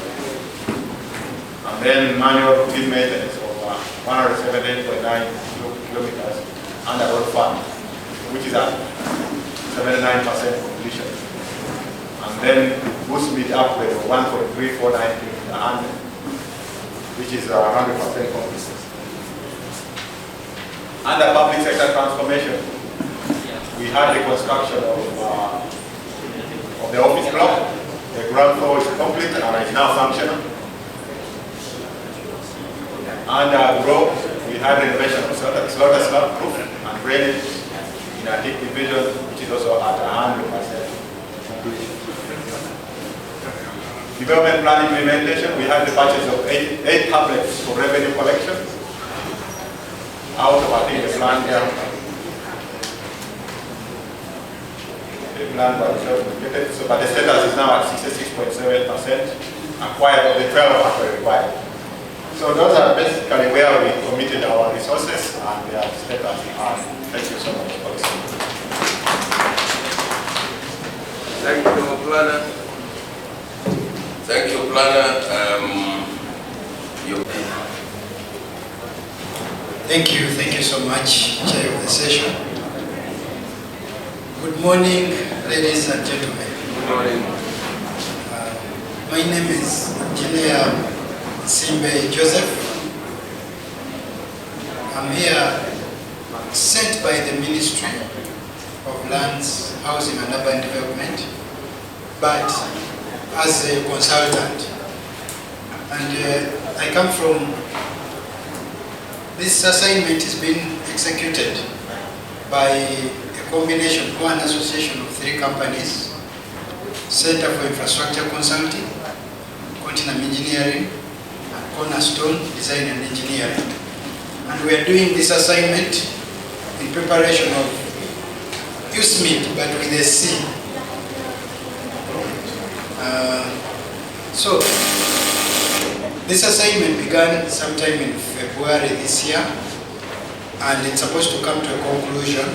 And then manual field maintenance of 178.9 kilometers under road fund, which is at 79% completion. And then boost speed upgrade of 1.349 km/h, which is 100% completion. Under public sector transformation, we had the construction of the office block. The ground floor is complete and is now functional. Under growth, we had renovation of slaughter slab roof and drainage in a deep division, which is also at 100% completion. Development plan implementation, we had the purchase of eight tablets for revenue collection. Out of, I think, the plan here. The plan by itself completed, so, but the status is now at 66.7%, acquired of the 12 actually required. So those are basically where we committed our resources and their status. Thank you so much for listening. Thank you, Planner. Thank you, Planner. Thank you so much, Chair of the session. Good morning, ladies and gentlemen. Good morning. My name is Engineer Simbe Joseph. I'm here sent by the Ministry of Lands, Housing and Urban Development, but as a consultant. And I come from, this assignment is being executed by a combination, one association of 3 companies: Center for Infrastructure Consulting, Continental Engineering, and Cornerstone Design and Engineering. And we are doing this assignment in preparation of USMID, but with a C. So, this assignment began sometime in February this year, and it's supposed to come to a conclusion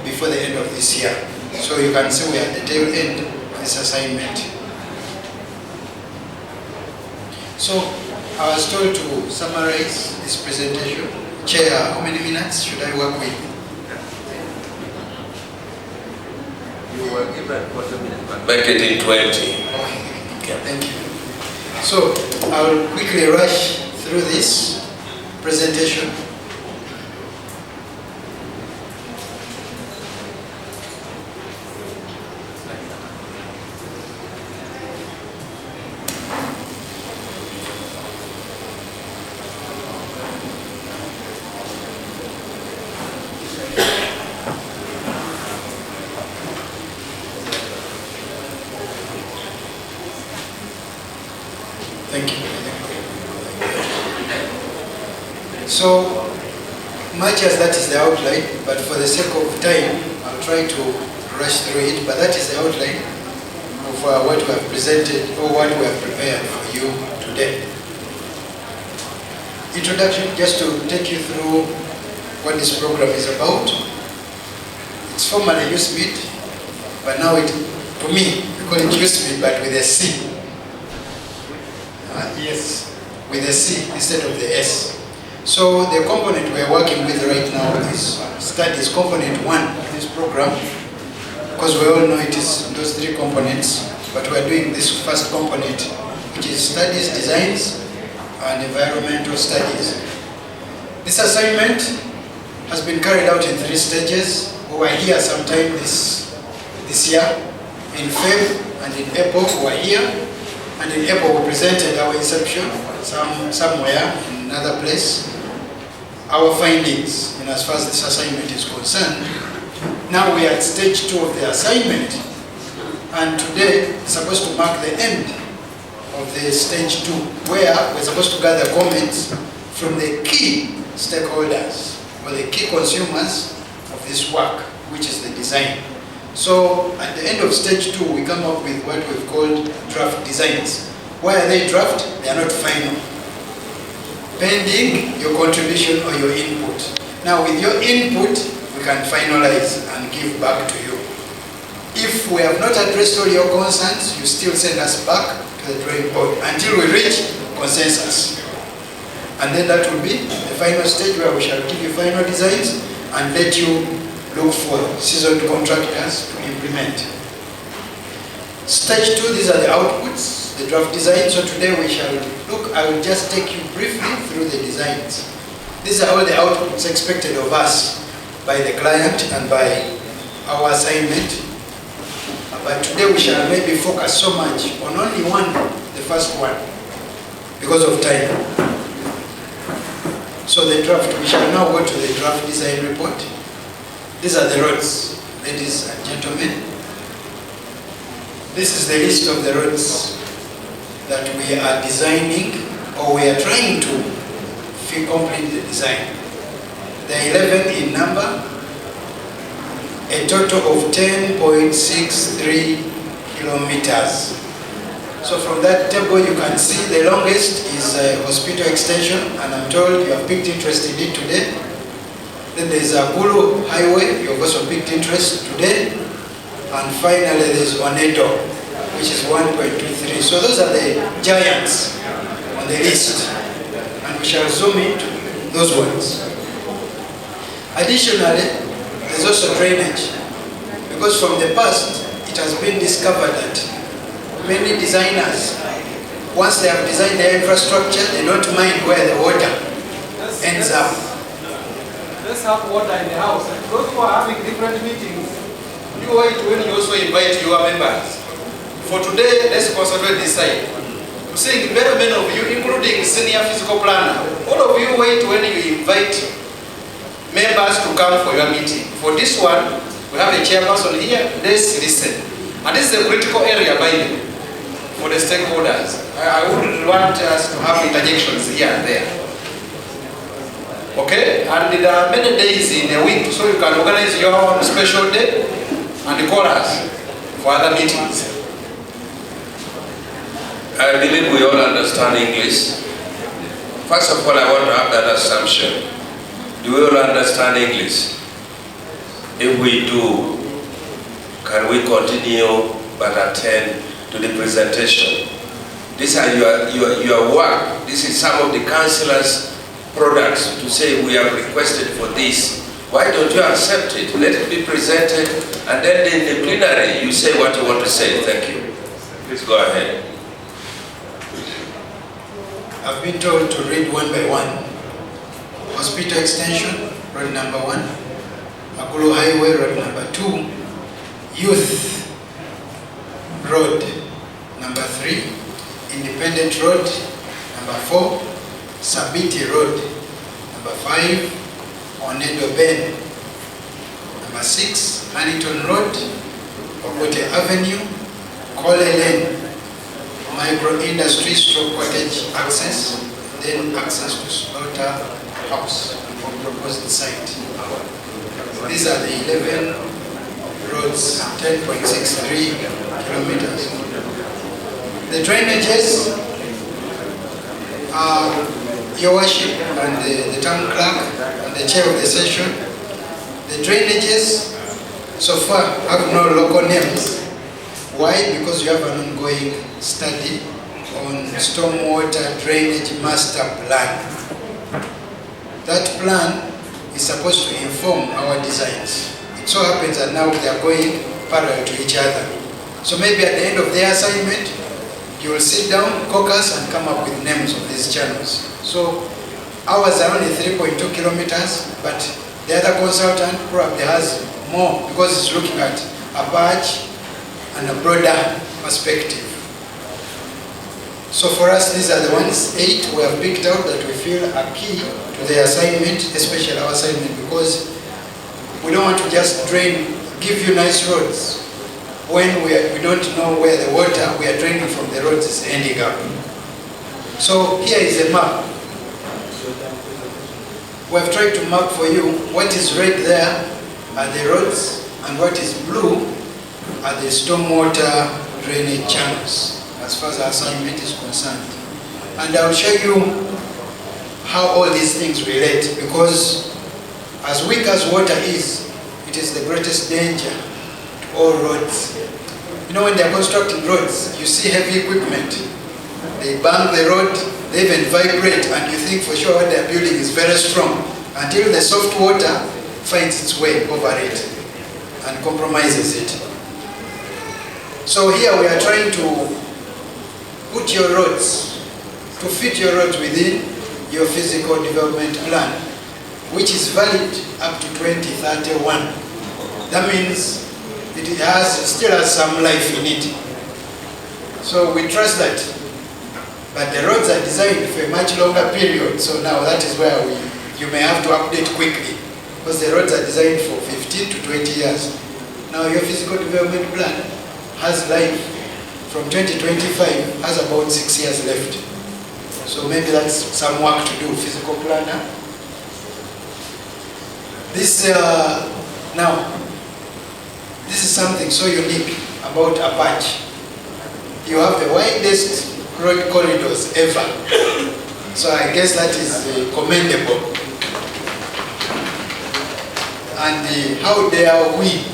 before the end of this year. So you can see we are at the tail end of this assignment. So I was told to summarize this presentation. Chair, how many minutes should I work with? You were given 40 minutes, but make it in 20. Okay, thank you. So I will quickly rush through this presentation. Thank you. So much as that is the outline, but for the sake of time, I'll try to rush through it, but that is the outline of what we have presented or what we have prepared for you today. Introduction, just to take you through what this program is about. It's formerly USMID, but now to me, we call it USMID, but with a C. Yes, with a C instead of the S. So the component we are working with right now is studies component 1 of this program, because we all know it is those 3 components, but we are doing this first component, which is studies, designs, and environmental studies. This assignment has been carried out in 3 stages. We were here sometime this year, in February and in April we were here. And in April, we presented our inception somewhere in another place, our findings, and as far as this assignment is concerned. Now we are at stage 2 of the assignment, and today is supposed to mark the end of the stage 2, where we're supposed to gather comments from the key stakeholders or the key consumers of this work, which is the design. So at the end of stage 2, we come up with what we've called draft designs. Why are they draft? They are not final. pending your contribution or your input. Now with your input, we can finalize and give back to you. If we have not addressed all your concerns, you still send us back to the drawing board until we reach consensus. And then that will be the final stage where we shall give you final designs and let you look for seasoned contractors to implement. Stage 2, these are the outputs, the draft design. So today we shall look, I will just take you briefly through the designs. These are all the outputs expected of us by the client and by our assignment. But today we shall maybe focus so much on only one, the first one, because of time. So the draft, we shall now go to the draft design report. These are the roads, ladies and gentlemen. This is the list of the roads that we are designing, or we are trying to complete the design. There are 11 in number, a total of 10.63 kilometers. So from that table you can see the longest is Hospital Extension, and I'm told you have picked interest in it today. Then there's Gulu Highway, you have also picked interest today. And finally there's Onedo, which is 1.23. So those are the giants on the list. And we shall zoom into those ones. Additionally, there's also drainage. Because from the past, it has been discovered that many designers, once they have designed their infrastructure, they don't mind where the water ends up. Let's have water in the house. And those who are having different meetings, You wait when you also invite your members. For today, let's concentrate this side. I'm saying very many of you, including senior physical planner, all of you wait when you invite members to come for your meeting. For this one, we have a chairperson here. Let's listen. And this is a critical area, by the way, for the stakeholders. I wouldn't want us to have interjections here and there. Okay? And there are many days in a week, so you can organize your own special day and call us for other meetings. I believe we all understand English. First of all, I want to have that assumption. Do we all understand English? If we do, can we continue but attend to the presentation? These are your work. This is some of the councillors' products to say we have requested for this. Why don't you accept it? Let it be presented, and then in the plenary you say what you want to say. Thank you. Please go ahead. I've been told to read one by one. Hospital Extension, road number 1. Magulu Highway, road number 2. Youth Road, number 3. Independent Road, number 4. Sabiti Road, number 5. Onedo Ben, number 6. Huntington Road, Okote Avenue, Kole Lane, Micro Industry Stroke Cottage access, then access to Slaughter House from proposed site. These are the 11 roads, 10.63 kilometers. The drainages, Your Worship and the town clerk and the chair of the session, the drainages so far have no local names. Why? Because you have an ongoing study on stormwater drainage master plan. That plan is supposed to inform our designs. It so happens that now they are going parallel to each other. So maybe at the end of their assignment, you will sit down, caucus, and come up with names of these channels. So ours are only 3.2 kilometers, but the other consultant probably has more because it's looking at Apac and a broader perspective. So for us, these are the ones, 8 we have picked out that we feel are key to the assignment, especially our assignment, because we don't want to just drain, give you nice roads when we don't know where the water we are draining from the roads is ending up. So here is a map. We have tried to map for you what is red there are the roads, and what is blue are the stormwater drainage channels, as far as our assignment is concerned. And I'll show you how all these things relate, because as weak as water is, it is the greatest danger to all roads. You know, when they are constructing roads, you see heavy equipment. They bang the road, they even vibrate, and you think for sure what they are building is very strong, until the soft water finds its way over it and compromises it. So here we are trying to put your roads, to fit your roads within your physical development plan, which is valid up to 2031. That means it still has some life in it. So we trust that. But the roads are designed for a much longer period, so now that is where you may have to update quickly, because the roads are designed for 15 to 20 years. Now your physical development plan has life from 2025, has about 6 years left. So maybe that's some work to do, physical planner. This is something so unique about Apac. You have the widest road corridors ever. So I guess that is commendable. And how dare we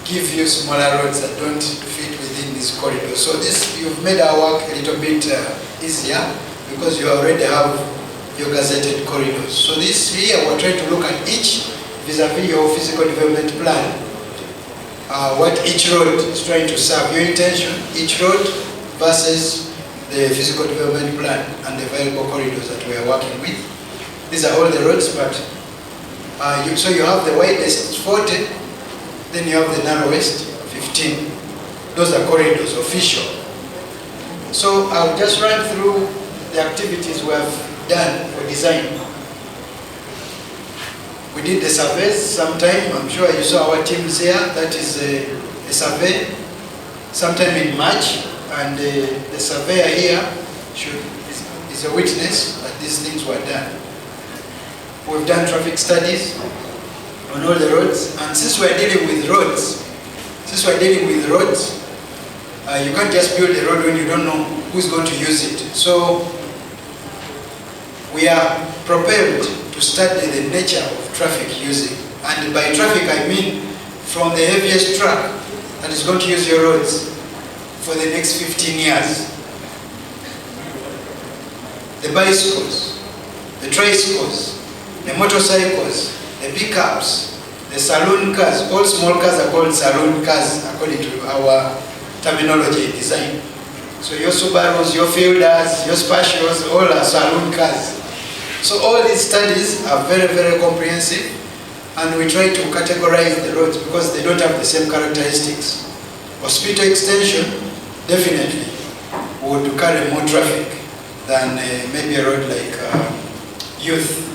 give you smaller roads that don't fit within this corridor. So this, you've made our work a little bit easier, because you already have your gazetted corridors. So this here, we're trying to look at each vis-a-vis your physical development plan, what each road is trying to serve, your intention, each road versus the physical development plan and the available corridors that we are working with. These are all the roads, but so you have the widest 40, then you have the narrowest 15. Those are corridors, official. So I'll just run through the activities we have done for design. We did the surveys sometime, I'm sure you saw our teams here. That is a survey sometime in March, and the surveyor here is a witness that these things were done. We've done traffic studies on all the roads, and since we're dealing with roads, you can't just build a road when you don't know who's going to use it. So we are propelled to study the nature of traffic using. And by traffic I mean from the heaviest truck that is going to use your roads for the next 15 years. The bicycles, the tricycles, the motorcycles, the pickups, the saloon cars. All small cars are called saloon cars according to our terminology in design. So your Subarus, your Fielders, your Spatials, all are saloon cars. So all these studies are very, very comprehensive, and we try to categorize the roads because they don't have the same characteristics. Hospital extension definitely would carry more traffic than maybe a road like Youth,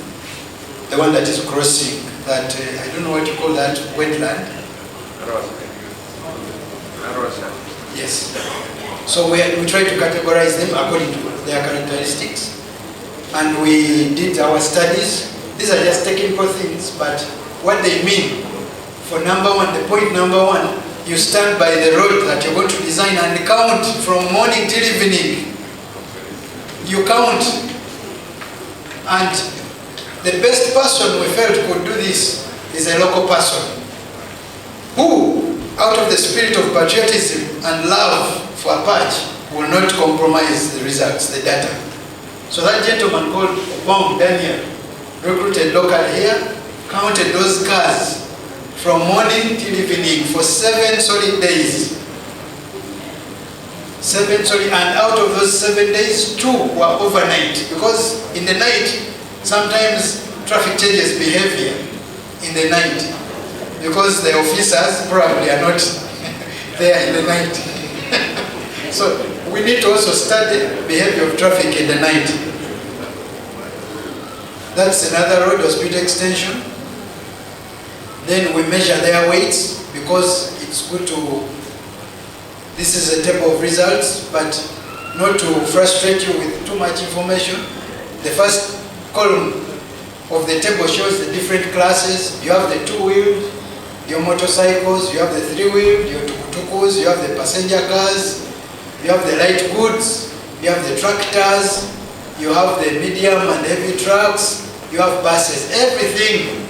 the one that is crossing that, I don't know what you call that, wetland? Yes. So we try to categorize them according to their characteristics. And we did our studies. These are just technical things, but what they mean, for number one, the point number one, you stand by the road that you're going to design and count from morning till evening. You count. And the best person we felt could do this is a local person who, out of the spirit of patriotism and love for Apac, will not compromise the results, the data. So that gentleman called Wong Daniel, recruited local here, counted those cars from morning till evening for 7 solid days. 7 solid, and out of those 7 days, 2 were overnight, because in the night, sometimes traffic changes behavior in the night, because the officers probably are not there in the night. So we need to also study behavior of traffic in the night. That's another road, hospital extension. Then we measure their weights, because it's good to, this is a table of results, but not to frustrate you with too much information. The first column of the table shows the different classes. You have the 2-wheeled, your motorcycles, you have the 3-wheeled, your tuk-tuks, you have the passenger cars, you have the light goods, you have the tractors, you have the medium and heavy trucks, you have buses, everything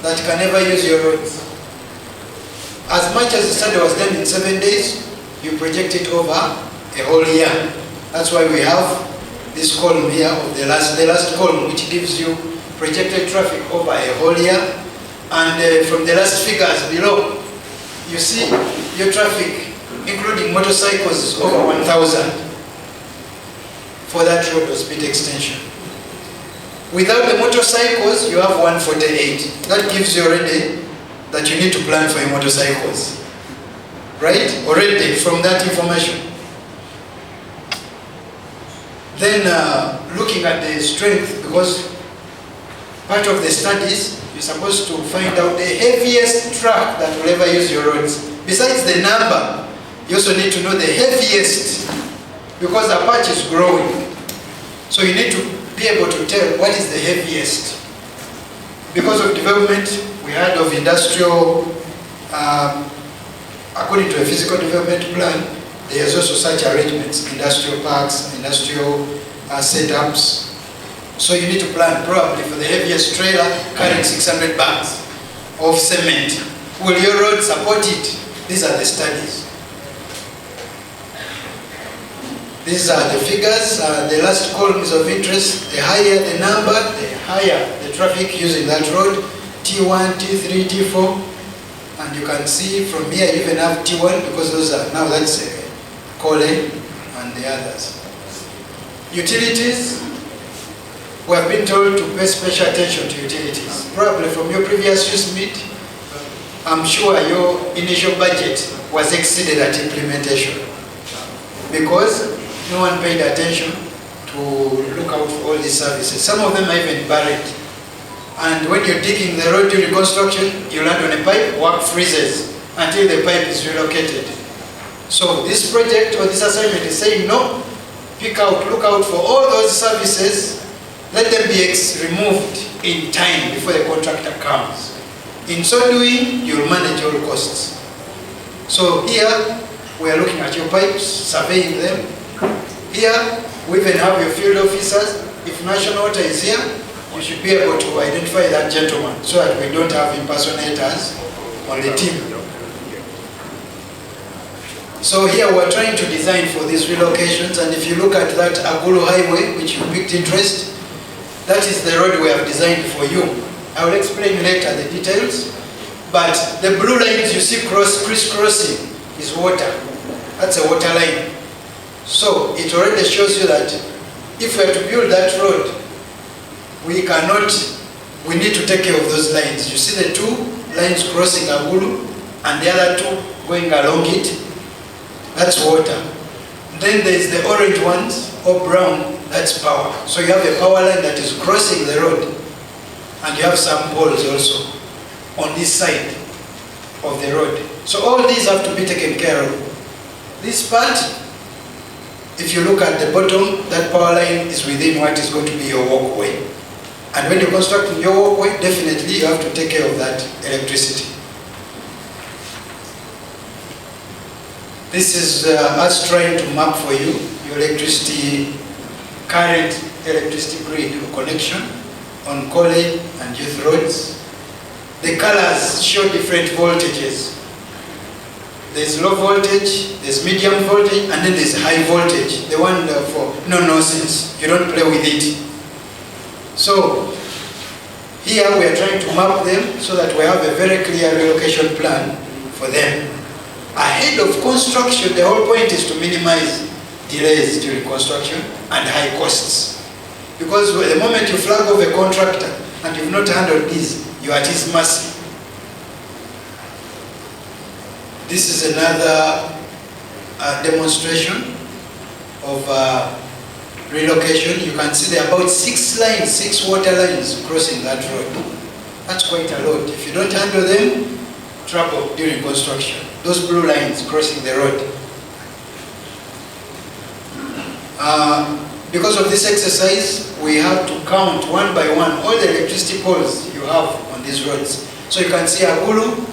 that can ever use your roads. As much as the study was done in 7 days, you project it over a whole year. That's why we have this column here of the last column, which gives you projected traffic over a whole year. And from the last figures below, you see your traffic, including motorcycles, is over 1,000 for that road or speed extension. Without the motorcycles, you have 148. That gives you already that you need to plan for your motorcycles. Right? Already from that information. Then looking at the strength, because part of the studies, you're supposed to find out the heaviest truck that will ever use your roads. Besides the number, you also need to know the heaviest, because Apac is growing. So you need to be able to tell what is the heaviest. Because of development, we heard of industrial, according to a physical development plan, there's also such arrangements, industrial parks, industrial setups. So you need to plan probably for the heaviest trailer carrying 600 bags of cement. Will your road support it? These are the studies. These are the figures. The last column is of interest. The higher the number, the higher the traffic using that road. T1, T3, T4. And you can see from here you even have T1 because those are, now that's Kole and the others. Utilities. We have been told to pay special attention to utilities. Probably from your previous use meet, I'm sure your initial budget was exceeded at implementation because no one paid attention to look out for all these services. Some of them are even buried. And when you're digging the road during construction, you land on a pipe, work freezes until the pipe is relocated. So this project or this assignment is saying no, pick out, look out for all those services. Let them be removed in time before the contractor comes. In so doing, you'll manage all costs. So here, we are looking at your pipes, surveying them. Here, we even have your field officers. If National Water is here, you should be able to identify that gentleman so that we don't have impersonators on the team. So here we're trying to design for these relocations, and if you look at that Agulu Highway, which you picked interest, that is the road we have designed for you. I will explain later the details, but the blue lines you see crisscrossing is water. That's a water line. So it already shows you that if we are to build that road, we need to take care of those lines. You see the two lines crossing Agulu and the other two going along it. That's water. Then there is the orange ones or brown, that's power. So you have a power line that is crossing the road, and you have some poles also on this side of the road. So all these have to be taken care of. This part, if you look at the bottom, that power line is within what is going to be your walkway. And when you're constructing your walkway, definitely you have to take care of that electricity. This is us trying to map for you your electricity, current electricity grid connection on college and youth roads. The colors show different voltages. There's low voltage, there's medium voltage, and then there's high voltage. The one for no nonsense. You don't play with it. So here we are trying to map them so that we have a very clear relocation plan for them. Ahead of construction, the whole point is to minimize delays during construction and high costs. Because the moment you flag off a contractor and you've not handled this, you are at his mercy. This is another demonstration of relocation. You can see there are about 6 lines, 6 water lines crossing that road. That's quite a lot. If you don't handle them, trouble during construction. Those blue lines crossing the road. Because of this exercise, we have to count one by one all the electricity poles you have on these roads. So you can see Agulu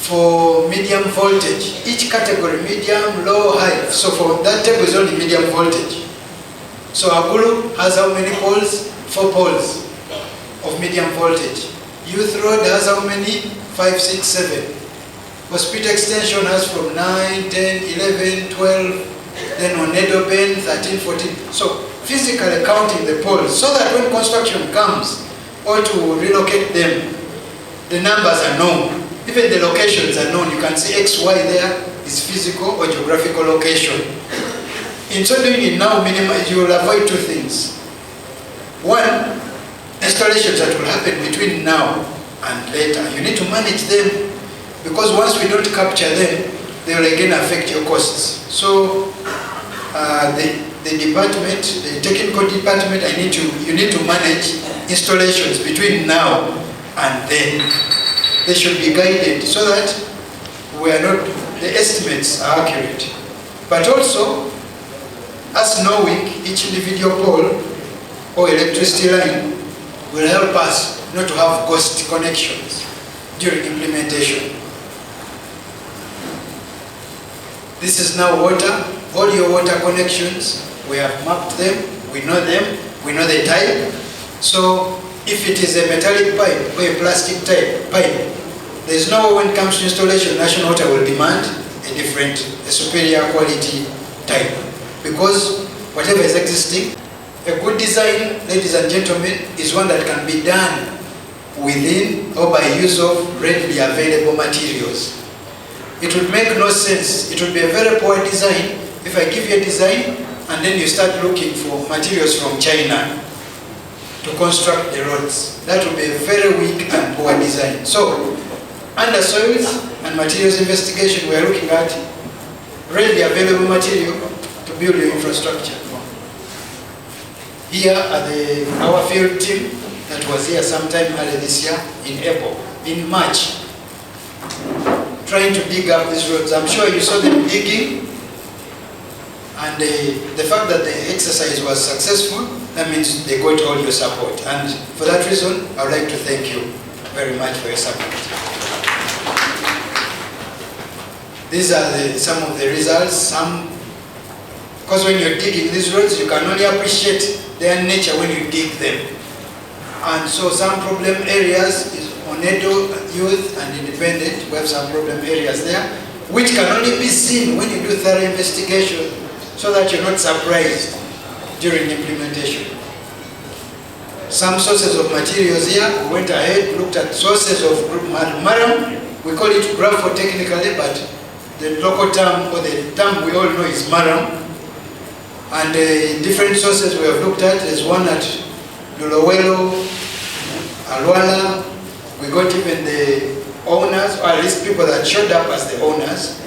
for medium voltage. Each category, medium, low, high. So for that table is only medium voltage. So Agulu has how many poles? 4 poles of medium voltage. Youth Road has how many? 5, 6, 7. Hospital Extension has from 9, 10, 11, 12, then on Edo Bend, 13, 14. So physically counting the poles so that when construction comes or to relocate them, the numbers are known. Even the locations are known. You can see X, Y there is physical or geographical location. In so doing it now, you will avoid 2 things. One, installations that will happen between now and later. You need to manage them because once we don't capture them, they will again affect your costs. So the department, the technical department, you need to manage installations between now and then. They should be guided so that the estimates are accurate. But also, us knowing each individual pole or electricity line will help us not to have ghost connections during implementation. This is now water. All your water connections, we have mapped them, we know the type. So if it is a metallic pipe or a plastic type pipe, there is no way when it comes to installation, National Water will demand a superior quality type. Because whatever is existing, a good design, ladies and gentlemen, is one that can be done within or by use of readily available materials. It would make no sense. It would be a very poor design if I give you a design and then you start looking for materials from China to construct the roads. That would be a very weak and poor design. So, under soils and materials investigation, we are looking at readily available material to build your infrastructure. Here are our field team that was here sometime earlier this year in March, trying to dig up these roads. I'm sure you saw them digging, and the fact that the exercise was successful, that means they got all your support. And for that reason, I would like to thank you very much for your support. These are some of the results. Because when you're digging these roads, you can only appreciate their nature when you dig them. And so some problem areas is on Edo, Youth and Independent. We have some problem areas there, which can only be seen when you do thorough investigation, so that you're not surprised during implementation. Some sources of materials here, we went ahead, looked at sources of maram. We call it graphite technically, but the local term, or the term we all know, is maram. And different sources we have looked at. There's one at Lulowelo, Alwala. We got even the owners, or at least people that showed up as the owners.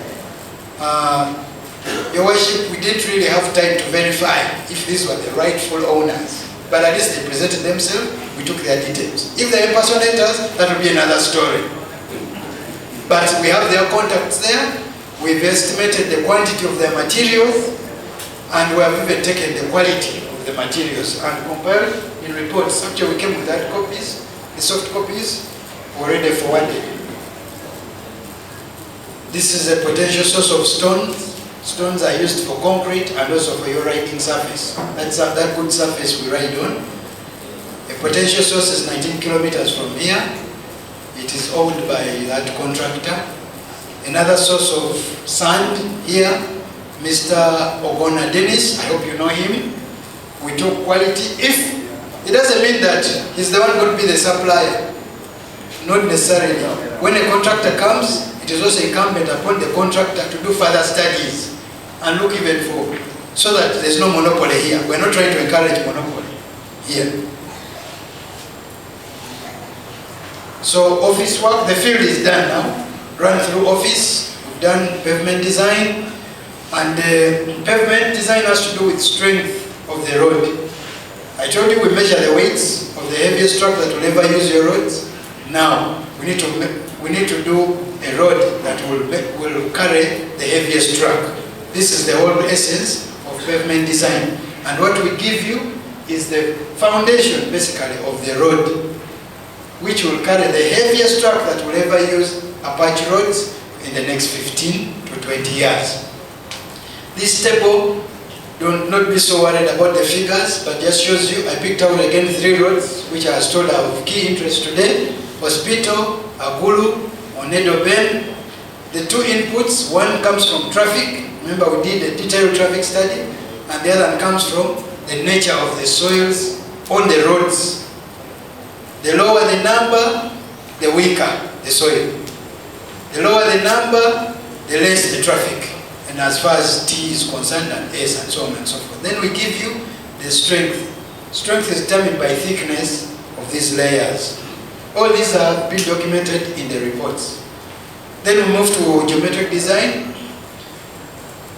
Your Worship, we didn't really have time to verify if these were the rightful owners. But at least they presented themselves, we took their details. If they're impersonators, that will be another story. But we have their contacts there. We've estimated the quantity of their materials, and we have even taken the quality of the materials and compared in reports. Actually, we came with hard copies, the soft copies, already forwarded. This is a potential source of stones. Stones are used for concrete and also for your riding surface. That's that good surface we ride on. A potential source is 19 kilometers from here. It is owned by that contractor. Another source of sand here, Mr. Ogona Dennis, I hope you know him. We took quality. It doesn't mean that he's the one going to be the supplier. Not necessarily. When a contractor comes, it is also incumbent upon the contractor to do further studies and look even for, so that there's no monopoly here. We're not trying to encourage monopoly here. So office work, the field is done now. Run through office, we've done pavement design, and pavement design has to do with strength of the road. I told you we measure the weights of the heaviest truck that will ever use your roads. Now, we need to do a road that will carry the heaviest truck. This is the whole essence of pavement design. And what we give you is the foundation, basically, of the road, which will carry the heaviest truck that will ever use Apac roads in the next 15 to 20 years. This table not be so worried about the figures, but just shows you, I picked out again 3 roads which I was told are of key interest today. Hospital, Agulu, Onedo Ben. The 2 inputs, one comes from traffic. Remember we did a detailed traffic study, and the other one comes from the nature of the soils on the roads. The lower the number, the weaker the soil. The lower the number, the less the traffic. And as far as T is concerned, and S and so on and so forth. Then we give you the strength. Strength is determined by thickness of these layers. All these have been documented in the reports. Then we move to geometric design.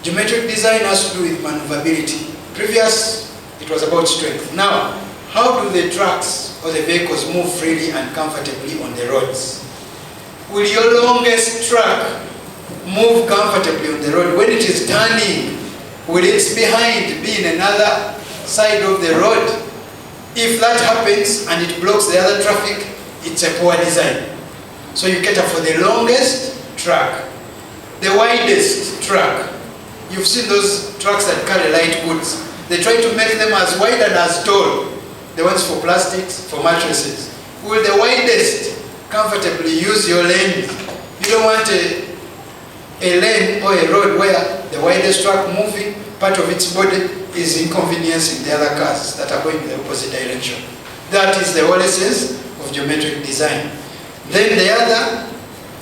Geometric design has to do with maneuverability. Previous, it was about strength. Now, how do the trucks or the vehicles move freely and comfortably on the roads? Will your longest truck move comfortably on the road when it is turning? Will its behind be in another side of the road? If that happens and it blocks the other traffic, it's a poor design. So you cater for the longest truck, the widest truck. You've seen those trucks that carry light goods. They try to make them as wide and as tall. The ones for plastics, for mattresses. Will the widest comfortably use your lane? You don't want a lane or a road where the widest truck moving, part of its body is inconveniencing the other cars that are going in the opposite direction. That is the whole essence of geometric design. Then the other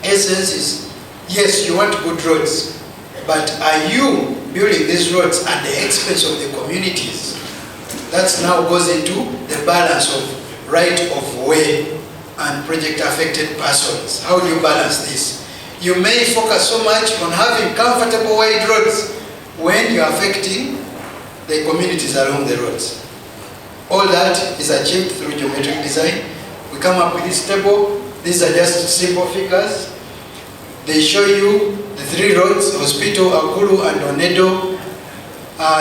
essence is, yes, you want good roads, but are you building these roads at the expense of the communities? That now goes into the balance of right of way and project affected persons. How do you balance this? You may focus so much on having comfortable wide roads when you're affecting the communities along the roads. All that is achieved through geometric design. We come up with this table. These are just simple figures. They show you the 3 roads, Hospital, Agulu, and Onedo,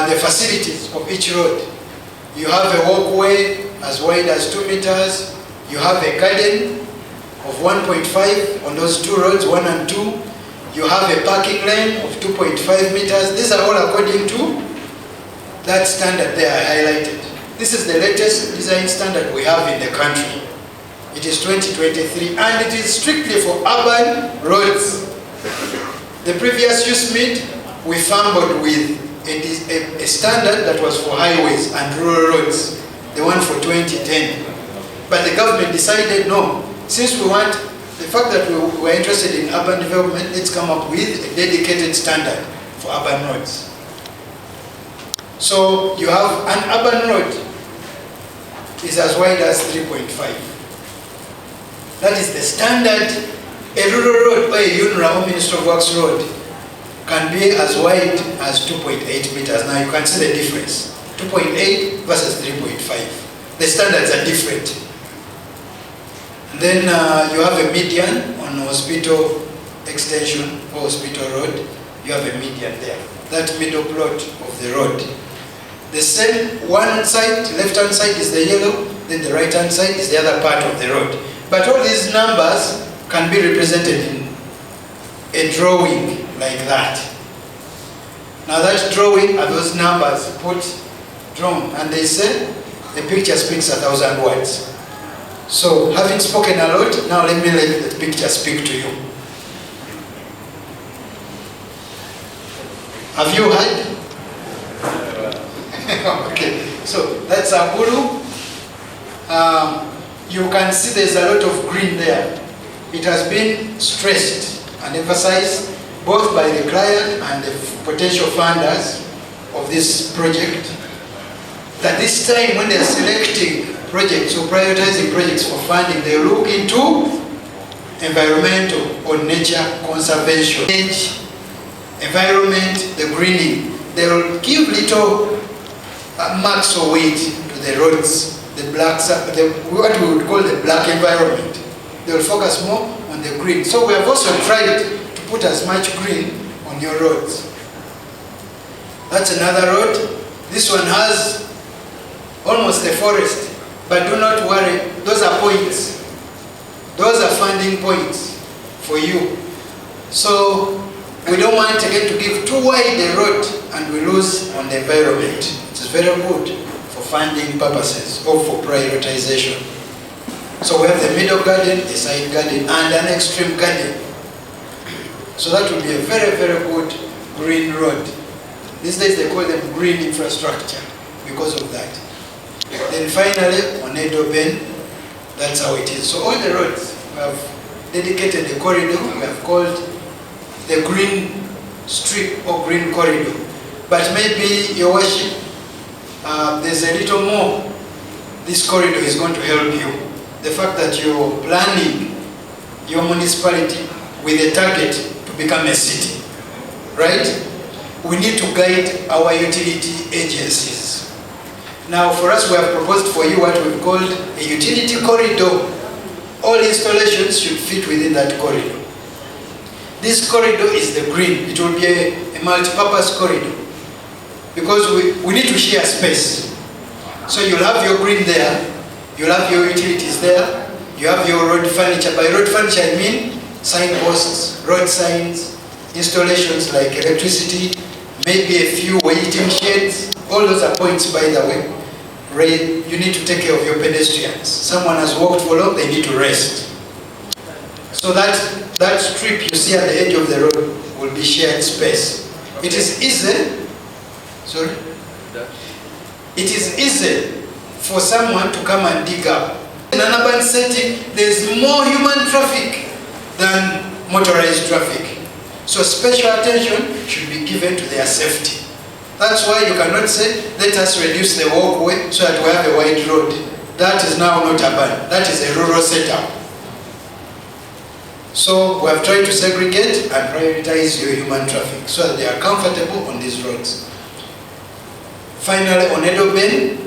the facilities of each road. You have a walkway as wide as 2 meters. You have a garden of 1.5 on those 2 roads, 1 and 2. You have a parking lane of 2.5 meters. These are all according to that standard there I highlighted. This is the latest design standard we have in the country. It is 2023, and it is strictly for urban roads. The previous USMID, we fumbled with a standard that was for highways and rural roads, the one for 2010. But the government decided, no, since we want, the fact that we were interested in urban development, let's come up with a dedicated standard for urban roads. So you have an urban road is as wide as 3.5. That is the standard. A rural road or a UNRA or Ministry of Works road can be as wide as 2.8 meters. Now you can see the difference. 2.8 versus 3.5. The standards are different. And then you have a median on Hospital extension or Hospital road. You have a median there. That middle plot of the road. The same, one side, left-hand side is the yellow, then the right-hand side is the other part of the road. But all these numbers can be represented in a drawing like that. Now that drawing are those numbers drawn, and they say the picture speaks 1,000 words. So having spoken a lot, now let me let the picture speak to you. Have you heard? Okay, so that's Agulu. You can see there's a lot of green there. It has been stressed and emphasized both by the client and the potential funders of this project that this time when they're selecting projects or prioritizing projects for funding, they look into environmental or nature conservation, environment, the greening. They will give little marks or weight to the roads, the blacks, what we would call the black environment. They will focus more on the green. So we have also tried to put as much green on your roads. That's another road. This one has almost a forest, but do not worry, those are points. Those are funding points for you. So We don't want again to give too wide a road and we lose on the environment. It's very good for funding purposes or for prioritization. So we have the middle garden, a side garden, and an extreme garden. So that will be a very, very good green road. These days they call them green infrastructure because of that. Then finally, on Edo Bend, that's how it is. So all the roads, we have dedicated a corridor, we have called the green strip or green corridor. But maybe, Your Worship, there's a little more. This corridor is going to help you. The fact that you're planning your municipality with a target to become a city, right? We need to guide our utility agencies. Now for us, we have proposed for you what we've called a utility corridor. All installations should fit within that corridor. This corridor is the green. It will be a multi-purpose corridor because we need to share space. So you'll have your green there, you'll have your utilities there, you have your road furniture. By road furniture I mean signposts, road signs, installations like electricity, maybe a few waiting sheds. All those are points, by the way. You need to take care of your pedestrians. Someone has walked for long, they need to rest. So that strip you see at the edge of the road will be shared space. It is easy, sorry? It is easy for someone to come and dig up. In an urban setting, there's more human traffic than motorized traffic. So special attention should be given to their safety. That's why you cannot say, let us reduce the walkway so that we have a wide road. That is now not urban. That is a rural setup. So we have tried to segregate and prioritize your human traffic so that they are comfortable on these roads. Finally, on Edo Bend,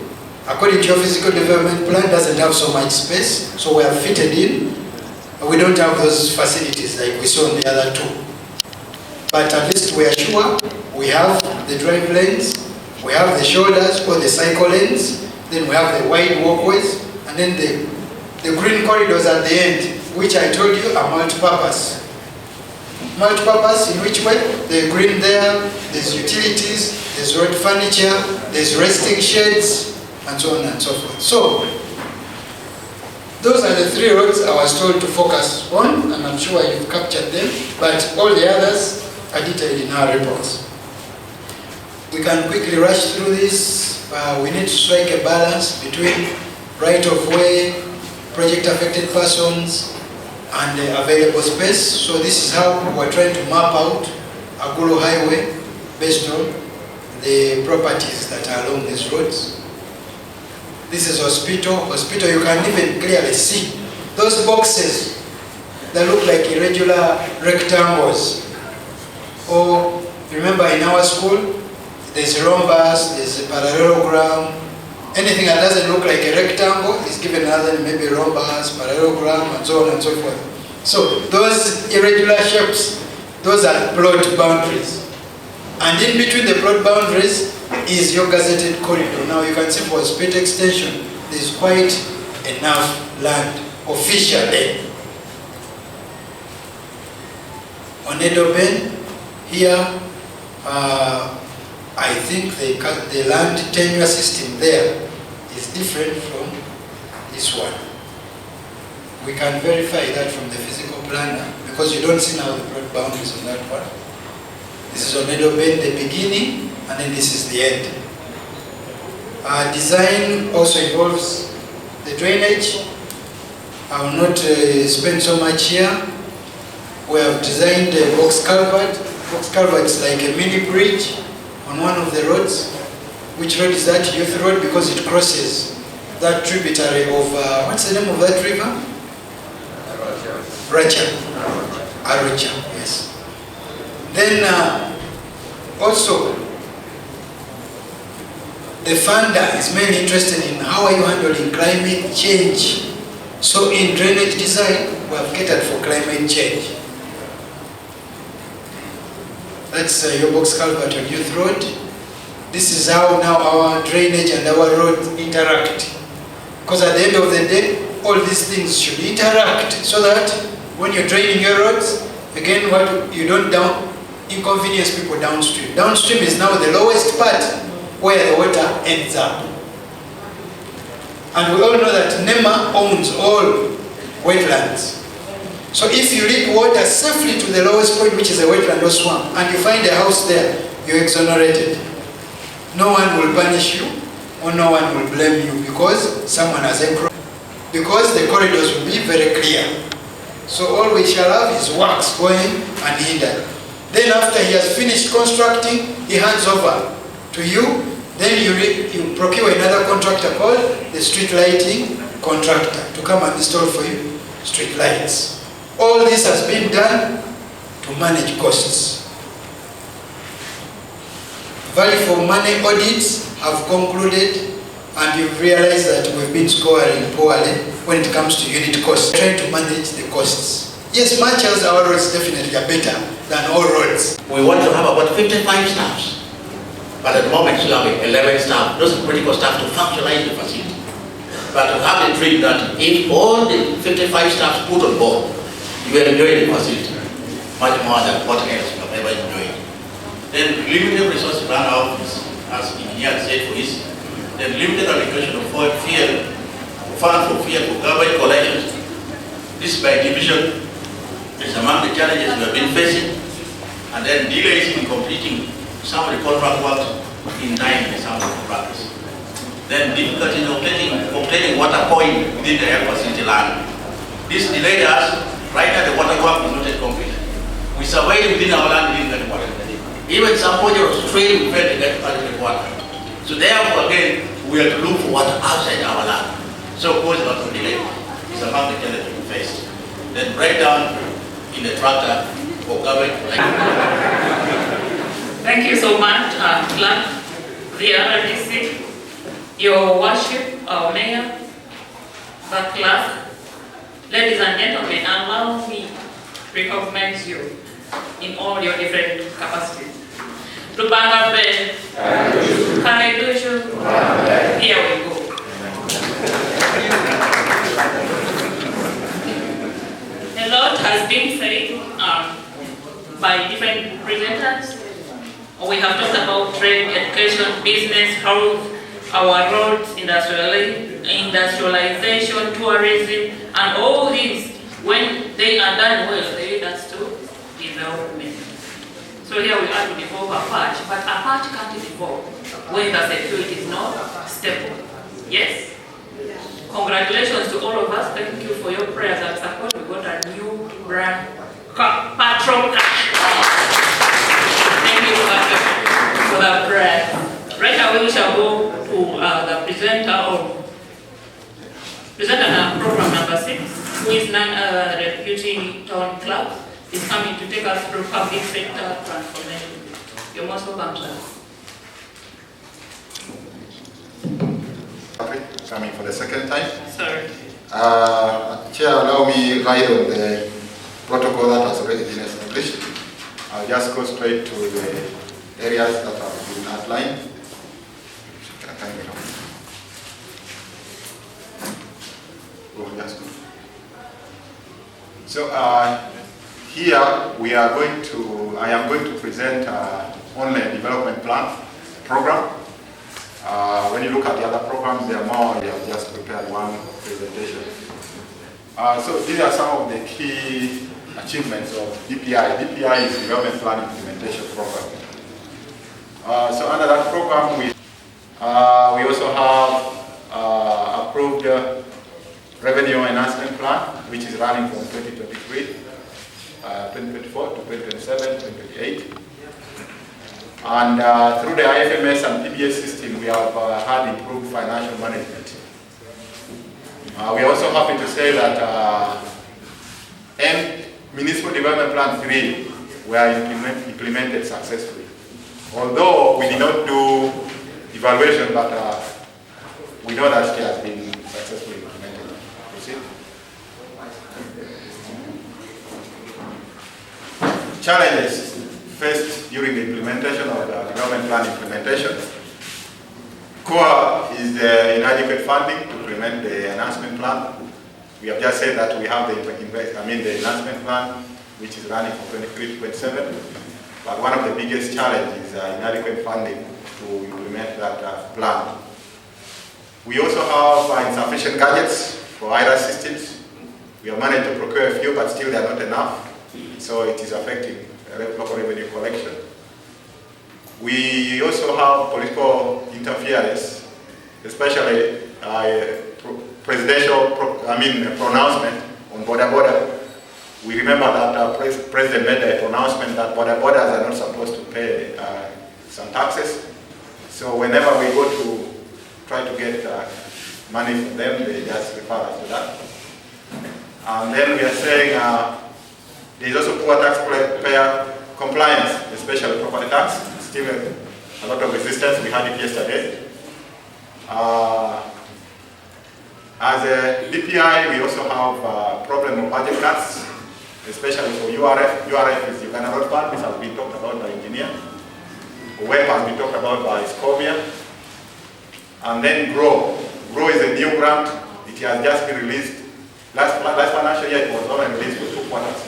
according to your physical development plan, doesn't have so much space, so we have fitted in. We don't have those facilities like we saw on the other two. But at least we are sure we have the drive lanes, we have the shoulders or the cycle lanes, then we have the wide walkways, and then the green corridors at the end, which I told you are multi-purpose. Multi-purpose in which way? The green there's utilities, there's road furniture, there's resting sheds, and so on and so forth. So, those are the three roads I was told to focus on, and I'm sure you've captured them, but all the others are detailed in our reports. We can quickly rush through this. We need to strike a balance between right-of-way, project-affected persons, and available space. So this is how we're trying to map out Agulu Highway based on the properties that are along these roads. This is hospital. Hospital, you can even clearly see those boxes that look like irregular rectangles. Or remember in our school, there's a rhombus, there's a parallelogram. Anything that doesn't look like a rectangle is given another maybe rhombus, parallelogram, and so on and so forth. So those irregular shapes, those are plot boundaries. And in between the plot boundaries is your gazetted corridor. Now you can see for speed extension, there's quite enough land officially. On Edo Bend, here, I think the land tenure system there is different from this one. We can verify that from the physical planner because you don't see now the plot boundaries on that one. This is on Edo Bend, the beginning, and then this is the end. Design also involves the drainage. I will not spend so much here. We have designed a box culvert. Box culvert is like a mini bridge on one of the roads. Which road is that? Youth Road, because it crosses that tributary of, what's the name of that river? Arocha, yes. Then also, the funder is mainly interested in how are you handling climate change. So in drainage design, we have catered for climate change. That's your box culvert on Youth Road. This is how now our drainage and our roads interact. Because at the end of the day, all these things should interact so that when you're draining your roads, again, what you don't inconvenience people downstream. Downstream is now the lowest part where the water ends up. And we all know that NEMA owns all wetlands. So if you lead water safely to the lowest point, which is a wetland or swamp, and you find a house there, you're exonerated. No one will punish you, or no one will blame you because someone has a problem. Because the corridors will be very clear. So all we shall have is works going unhindered. Then after he has finished constructing, he hands over to you. Then you procure another contractor called the street lighting contractor to come and install for you street lights. All this has been done to manage costs. Value for money audits have concluded, and you've realized that we've been scoring poorly when it comes to unit costs. We're trying to manage the costs. Yes, much as our roads definitely are better than all roads. We want to have about 55 staffs, but at the moment we have 11 staff. Those are critical staff to functionalize the facility. But we have the dream that if all the 55 staffs put on board, you will enjoy the facility much more than what else you have ever enjoyed. Then limited resources run our office, as engineer said for this. Then limited allocation of fuel, fund for fuel for garbage collections. This by division is among the challenges we have been facing. And then delays in completing some of the contract work in time with some of the contractors. Then difficulty in obtaining water point within the air facility land. This delayed us right now. The water work is not yet completed. We survived within our land, we didn't get water. Even some projects of trade, we failed to get adequate water. So therefore, again, we have to look for water outside our land. So, of course, a lot of delay is among the challenges we faced. Then breakdown in the tractor for government. Thank you so much, Clerk, the RDC, Your Worship, our Mayor, the Clerk. Ladies and gentlemen, allow me to recognize you in all your different capacities. Rubanga Ben, Kanedushu, here we go. A lot has been said by different presenters. We have talked about trade, education, business, health, our roads, industrialization, tourism, and all these, when they are done well, they lead us to development. So here we are to develop Apac, but Apac can't develop when the security is not stable. Yes? Congratulations to all of us. Thank you for your prayers and support. We got a new brand patrol car. Thank you for the prayer. Right now we shall go to the presenter program number 6, who is none other than the Deputy Town Clerk, is coming to take us through public sector transformation. You're most welcome, sir. Coming for the second time. Sorry. Chair, allow me right on the protocol that has already been established. I'll just go straight to the areas that have been outlined. So here I am going to present online development plan program. When you look at the other programs, they are more, we have just prepared one presentation. So these are some of the key achievements of DPI. DPI is Development Plan Implementation Program. So under that program, we also have approved Revenue Enhancement Plan, which is running from 2023, 2024 to 2027, 2028. And through the IFMS and PBS system, we have had improved financial management. We are also happy to say that Municipal Development Plan 3 were implemented successfully. Although we did not do evaluation, but we know that it has been successfully implemented. You see? Challenges faced during the implementation of the development plan implementation. Core is the inadequate funding to implement the enhancement plan. We have just said that we have the enhancement plan, which is running from 23 to 27. but one of the biggest challenges is inadequate funding to implement that plan. We also have insufficient gadgets for IRA systems. We have managed to procure a few, but still they are not enough, so it is affecting local revenue collection. We also have political interference, especially presidential pronouncement on border. We remember that President made a pronouncement that borders are not supposed to pay some taxes. So whenever we go to try to get money from them, they just refer us to that. And then we are saying there is also poor taxpayer compliance, especially property tax. Still a lot of resistance. We had it yesterday. As a DPI, we also have a problem of budget cuts, especially for URF. URF is Uganda Road Fund. This has been talked about by engineer. WEP has been talked about by Scovia. And then GROW. GROW is a new grant. It has just been released. Last financial year, it was only released for 2 quarters.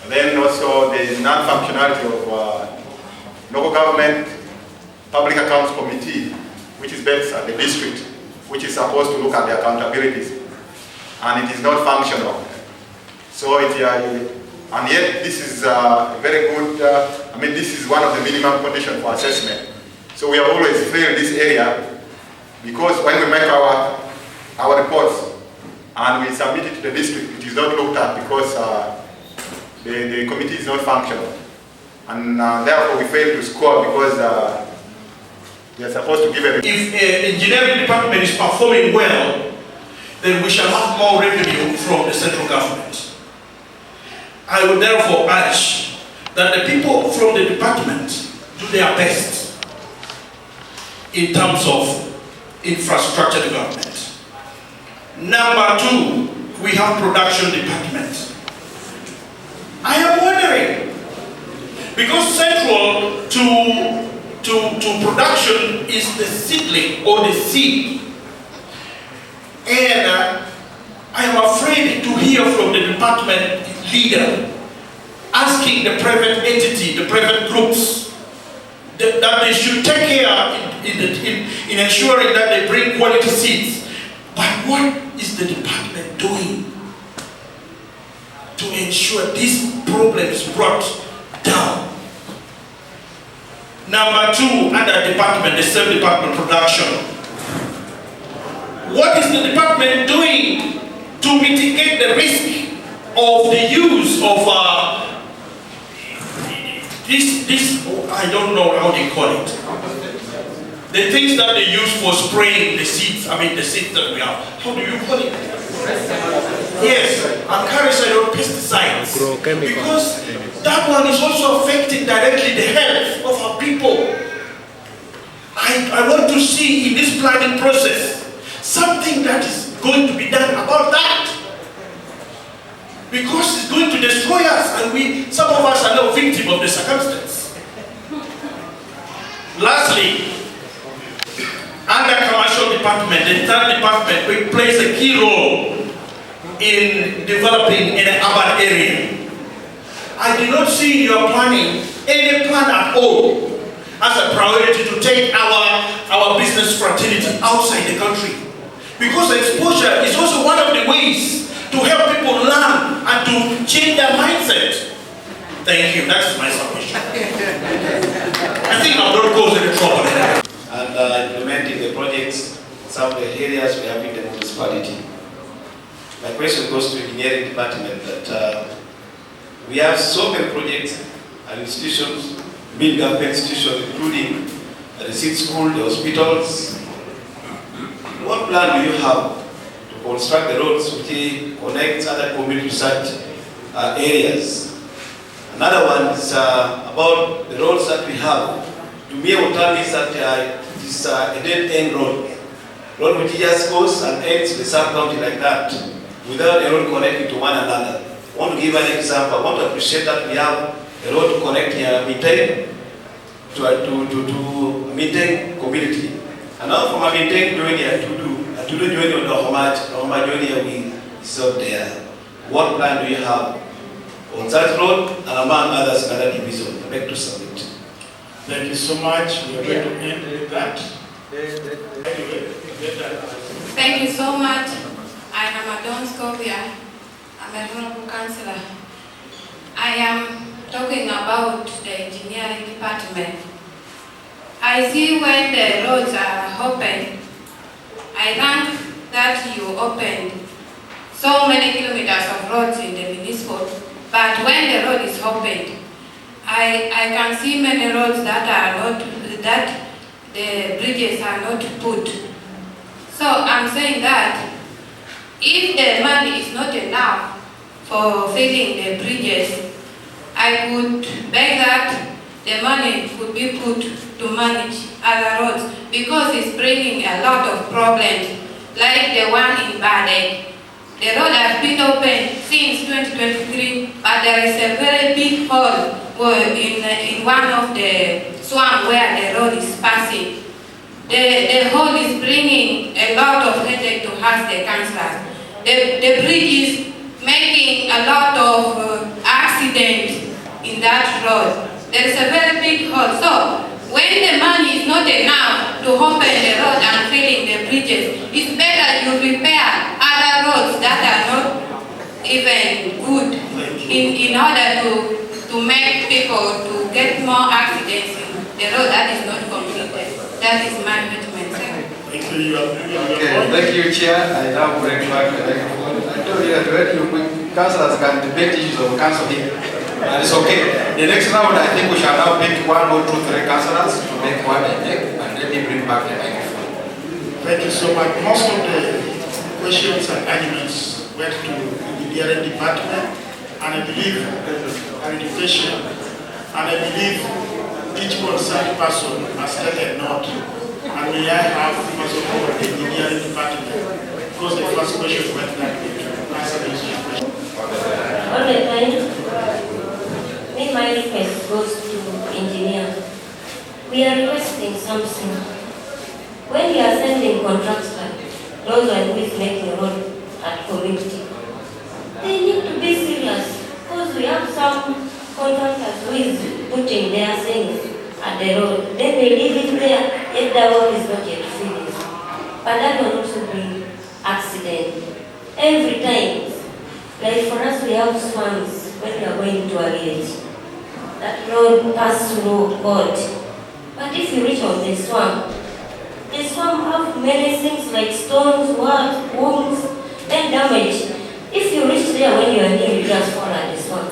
And then also there is non-functionality of local government public accounts committee, which is based at the district, which is supposed to look at the accountabilities, and it is not functional. So and yet this is very good. This is one of the minimum conditions for assessment. So we have always failed this area, because when we make our reports and we submit it to the district, it is not looked at because the committee is not functional, and therefore we fail to score because they are supposed to give it. If the engineering department is performing well, then we shall have more revenue from the central government. I would therefore urge that the people from the department do their best in terms of infrastructure development. Number 2, we have production department. I am wondering, because central to production is the seedling or the seed, and I am afraid to hear from the department leader asking the private entity, the private groups, that they should take care in ensuring that they bring quality seeds. But what is the department doing to ensure this problem is brought down? Number 2, under department, the same department, production. What is the department doing to mitigate the risk of the use of I don't know how they call it. The things that they use for spraying the seeds, the seeds that we have. How do you call it? Yes, acaricide or pesticides. Because that one is also affecting directly the health of our people. I want to see in this planning process something that is going to be done about that. Because it's going to destroy us, and some of us are now victims of the circumstance. Lastly, under commercial department, the third department, which plays a key role in developing in an urban area. I do not see your planning any plan at all as a priority to take our business fraternity outside the country. Because exposure is also one of the ways to help people learn and to change their mindset. Thank you, that's my submission. I think I'm not causing any trouble. And implementing the projects in some of the areas we have in the municipality. My question goes to the engineering department that we have so many projects and institutions, big government institutions, including the seed school, the hospitals. What plan do you have to construct the roads which connect other community research areas? Another one is about the roads that we have. To me, I would tell me that it is a dead-end road which just goes and ends the sub-county like that, without a road connecting to one another. I want to give an example. I want to appreciate that we have a road to connect Minteng to Minteng community. And now from Minteng joining to joining on the Homa joining we serve there. What plan do you have on that road, and among others, another division. I beg to submit. Thank you so much. We are going to end with that. Thank you so much. I am Adon Scovia. I'm a honorable councillor. I am talking about the engineering department. I see when the roads are open, I thank that you opened so many kilometers of roads in the municipal, but when the road is opened, I can see many roads that are not, that the bridges are not put. So I'm saying that if the money is not enough for filling the bridges, I would beg that the money could be put to manage other roads, because it's bringing a lot of problems, like the one in Badeg. The road has been open since 2023, but there is a very big hole in one of the swamp where the road is passing. The hole is bringing a lot of headache to us, the councillors. The bridge is making a lot of accidents in that road. There is a very big hole. So when the money is not enough to open the road and filling the bridges, it's better you repair other roads that are not even good in order to make people to get more accidents in the road that is not completed. That is my judgment. Thank you. Okay, thank you, Chair. I now bring back the microphone. I told you that when councillors can debate issues of council here, and it's okay. The next round, I think we shall now pick 1 or 2, 3 councillors to make one and let me bring back the microphone. Thank you so much. Most of the questions and arguments went to the engineering department, and I believe education, and I believe each concerned person has taken note. And may I have first of all the engineering department, because the first question went that way to answer this question. All the time, my request goes to engineer. We are requesting something. When we are sending contractors, those who is making road at community, they need to be serious, because we have some contractors who is putting their things at the road. Then they leave it there if the road is not yet finished. But that will also bring accident every time. Like for us, we have swamps when we are going to a village. That road pass through God. But if you reach on the swamp have many things like stones, wounds, and damage. If you reach there when you are near, you just fall at the swamp.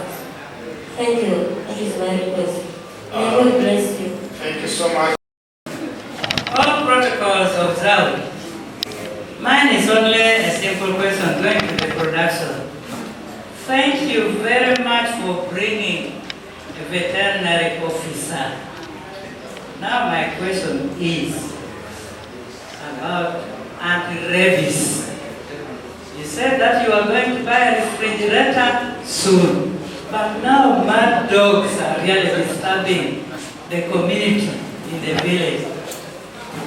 Thank you. That is my request. May God bless you. Thank you so much. All protocols observed. Mine is only a simple question going to the production. Thank you very much for bringing a veterinary officer. Now my question is about anti-rabies. You said that you are going to buy a refrigerator soon, but now mad dogs are really disturbing the community in the village.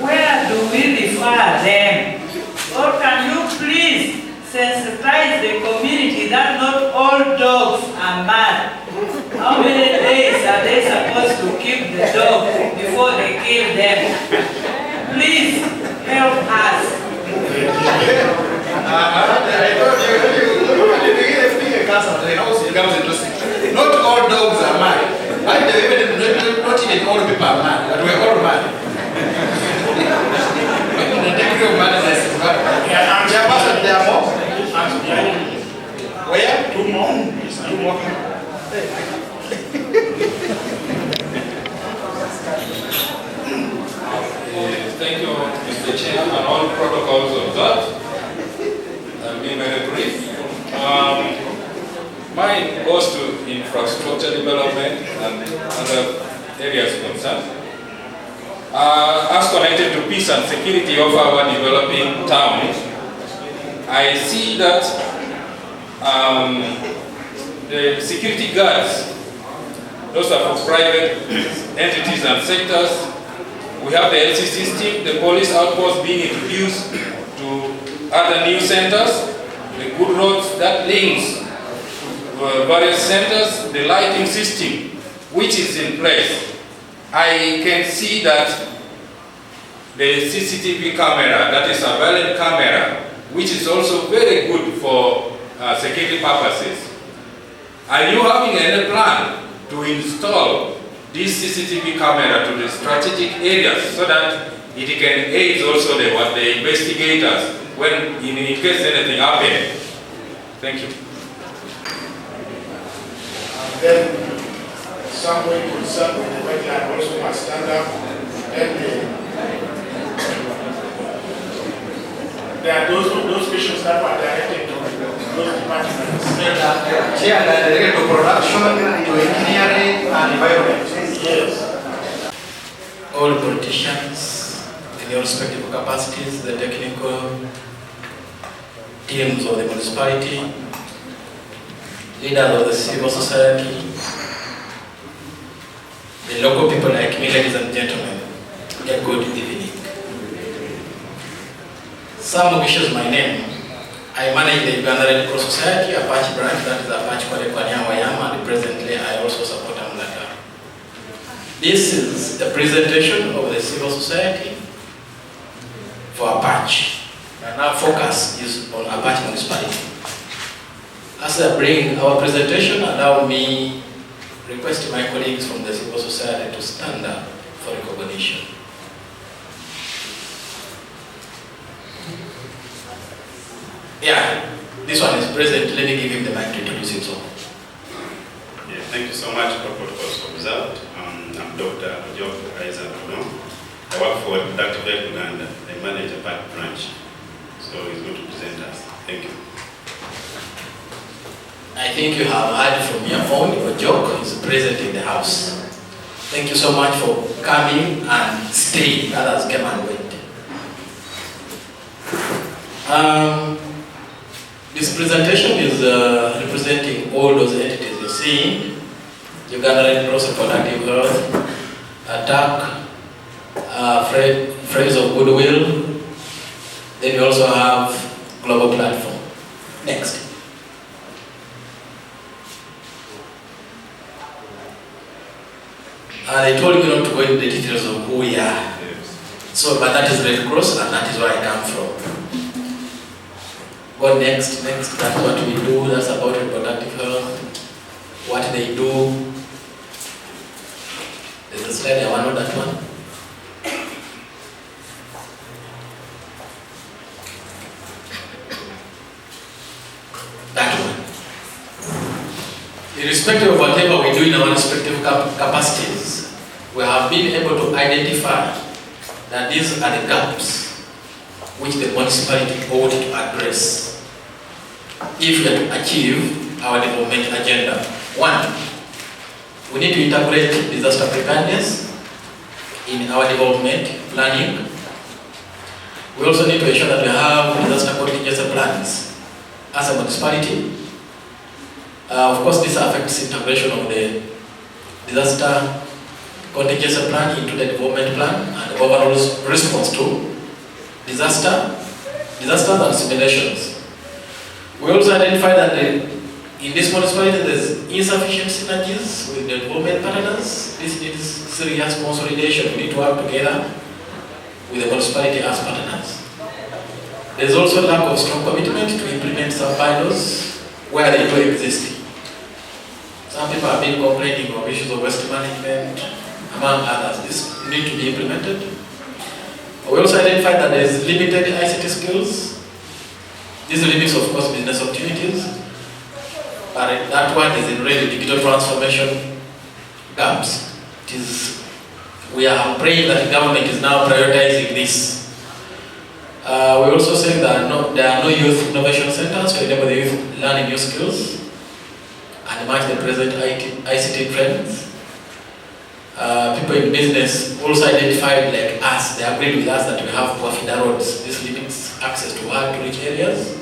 Where do we refer them? Or can you please sensitize the community that not all dogs are mad? How many days are they supposed to keep the dog before they kill them? Please help us. Not all dogs are mad. Not even all people are mad, but we're all mad. The degree of madness is mad. There are more? Where? 2 more? 2 more. Thank you, Mr. Chair, and all protocols observed. I'll be very brief. Mine goes to infrastructure development and other areas concerned. As connected to peace and security of our developing towns, I see that the security guards, those are for private entities and sectors. We have the LC system, the police outpost being introduced to other new centers, the good roads that links various centers, the lighting system which is in place, I can see that the CCTV camera, that is a valid camera, which is also very good for security purposes. Are you having any plan to install this CCTV camera to the strategic areas so that it can aid also the investigators when in case anything happens? Thank you. Then somebody concerned with the wetland also must stand up. Then there are those issues that were directed to those departments. Chair, directed to production, to engineering and environment. Yes. All politicians in their respective capacities, the technical teams of the municipality, leaders of the civil society, the local people like me, ladies and gentlemen, a good evening. Some wishes my name. I manage the Uganda Red Cross Society, Apac branch, that is Apac Kwanya Wayama, and presently I also support Amulata. This is a presentation of the civil society for Apac. And our focus is on Apac municipality. As I bring our presentation, allow me request my colleagues from the civil society to stand up for recognition. Yeah, this one is present. Let me give him the mic to introduce himself. Yeah, thank you so much for protocols observed. I'm Dr. Job Isaac. I work for Productive Uganda. I manage a Apac branch. So he's going to present us. Thank you. I think you have heard from your own, your joke is present in the house. Thank you so much for coming and staying. Others came and went. This presentation is representing all those entities you see: Uganda Red Cross, Productive Health, Attack, Friends of Goodwill. Then we also have Global Platform. Next. I told you not to go into the details of who we are. So, but that is Red Cross, and that is where I come from. Go next, that's what we do, that's about reproductive health, what they do. There's a slide, I want to know that one. That one. Irrespective of whatever we do in our respective capacities, we have been able to identify that these are the gaps which the municipality ought to address if we are to achieve our development agenda. One, we need to integrate disaster preparedness in our development planning. We also need to ensure that we have disaster contingency plans as a municipality. Of course, this affects integration of the disaster contingency plan into the development plan and the overall response to disasters and simulations. We also identify that in this municipality there's insufficient synergies with the development partners. This needs serious consolidation. We need to work together with the municipality as partners. There's also lack of strong commitment to implement some bylaws where they do exist. Some people have been complaining of issues of waste management, among others. This need to be implemented. We also identified that there is limited ICT skills. This limits, of course, business opportunities. But that one is in really digital transformation gaps. We are praying that the government is now prioritizing this. We also say that there are no youth innovation centers to enable the youth learning new skills and match the present ICT trends. People in business also identified, like us, they agreed with us that we have poor feeder roads. This limits access to hard-to-reach areas.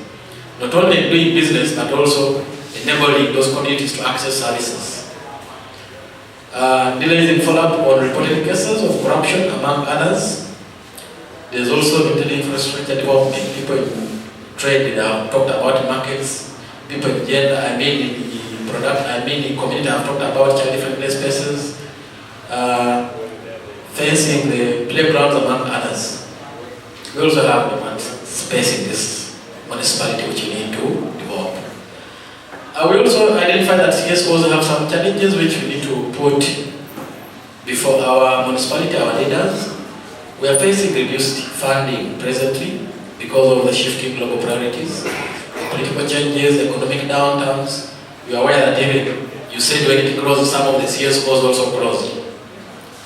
Not only doing business, but also enabling those communities to access services. Delays in follow-up on reported cases of corruption, among others. There's also limited infrastructure development. People in trade, they have talked about markets. People in gender, in the community. I've talked about child-friendly spaces, fencing the playgrounds, among others. We also have the space in this municipality which we need to develop. We also identify that CSOs have some challenges which we need to put before our municipality, our leaders. We are facing reduced funding presently because of the shifting global priorities, political changes, economic downturns. You are aware that even you said when it closed, some of the CSOs also closed.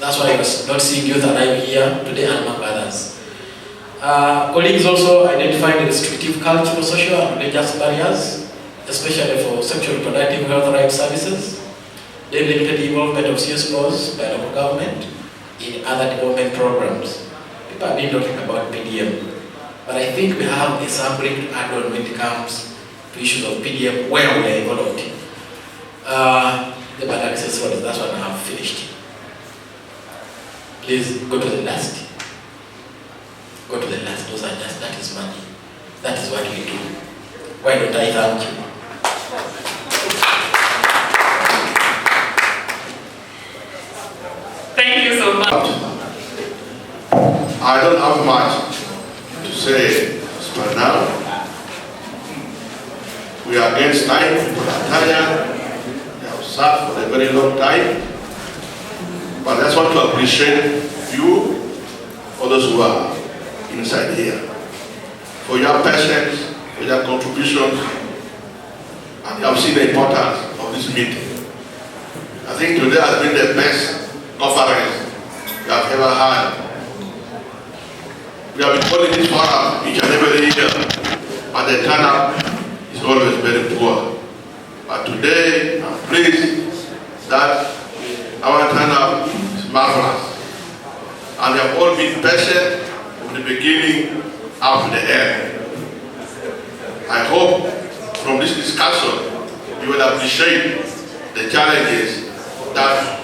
That's why we're not seeing youth arrive here today, and among others. Colleagues also identified the restrictive cultural, social, and religious barriers, especially for sexual reproductive health rights services. The limited involvement of CSOs by local government in other development programs. People have been talking about PDM, but I think we have a something to add on when it comes to issues of PDM where we are involved. The bad accessories, that's what I have finished. Please go to the last. Go to the last. Those are just, that is money. That is what we do. Why don't I thank you? Thank you so much. I don't have much to say for now. We are against time, people are tired, they have sat for a very long time. But I just want to appreciate you, for those who are inside here, for your patience, for your contributions, and you have seen the importance of this meeting. I think today has been the best conference we have ever had. We have been holding this forum each and every year, but the turnout is always very poor. But today, I'm pleased that our turnout is marvelous. And we have all been patient from the beginning up to the end. I hope from this discussion, you will appreciate the challenges that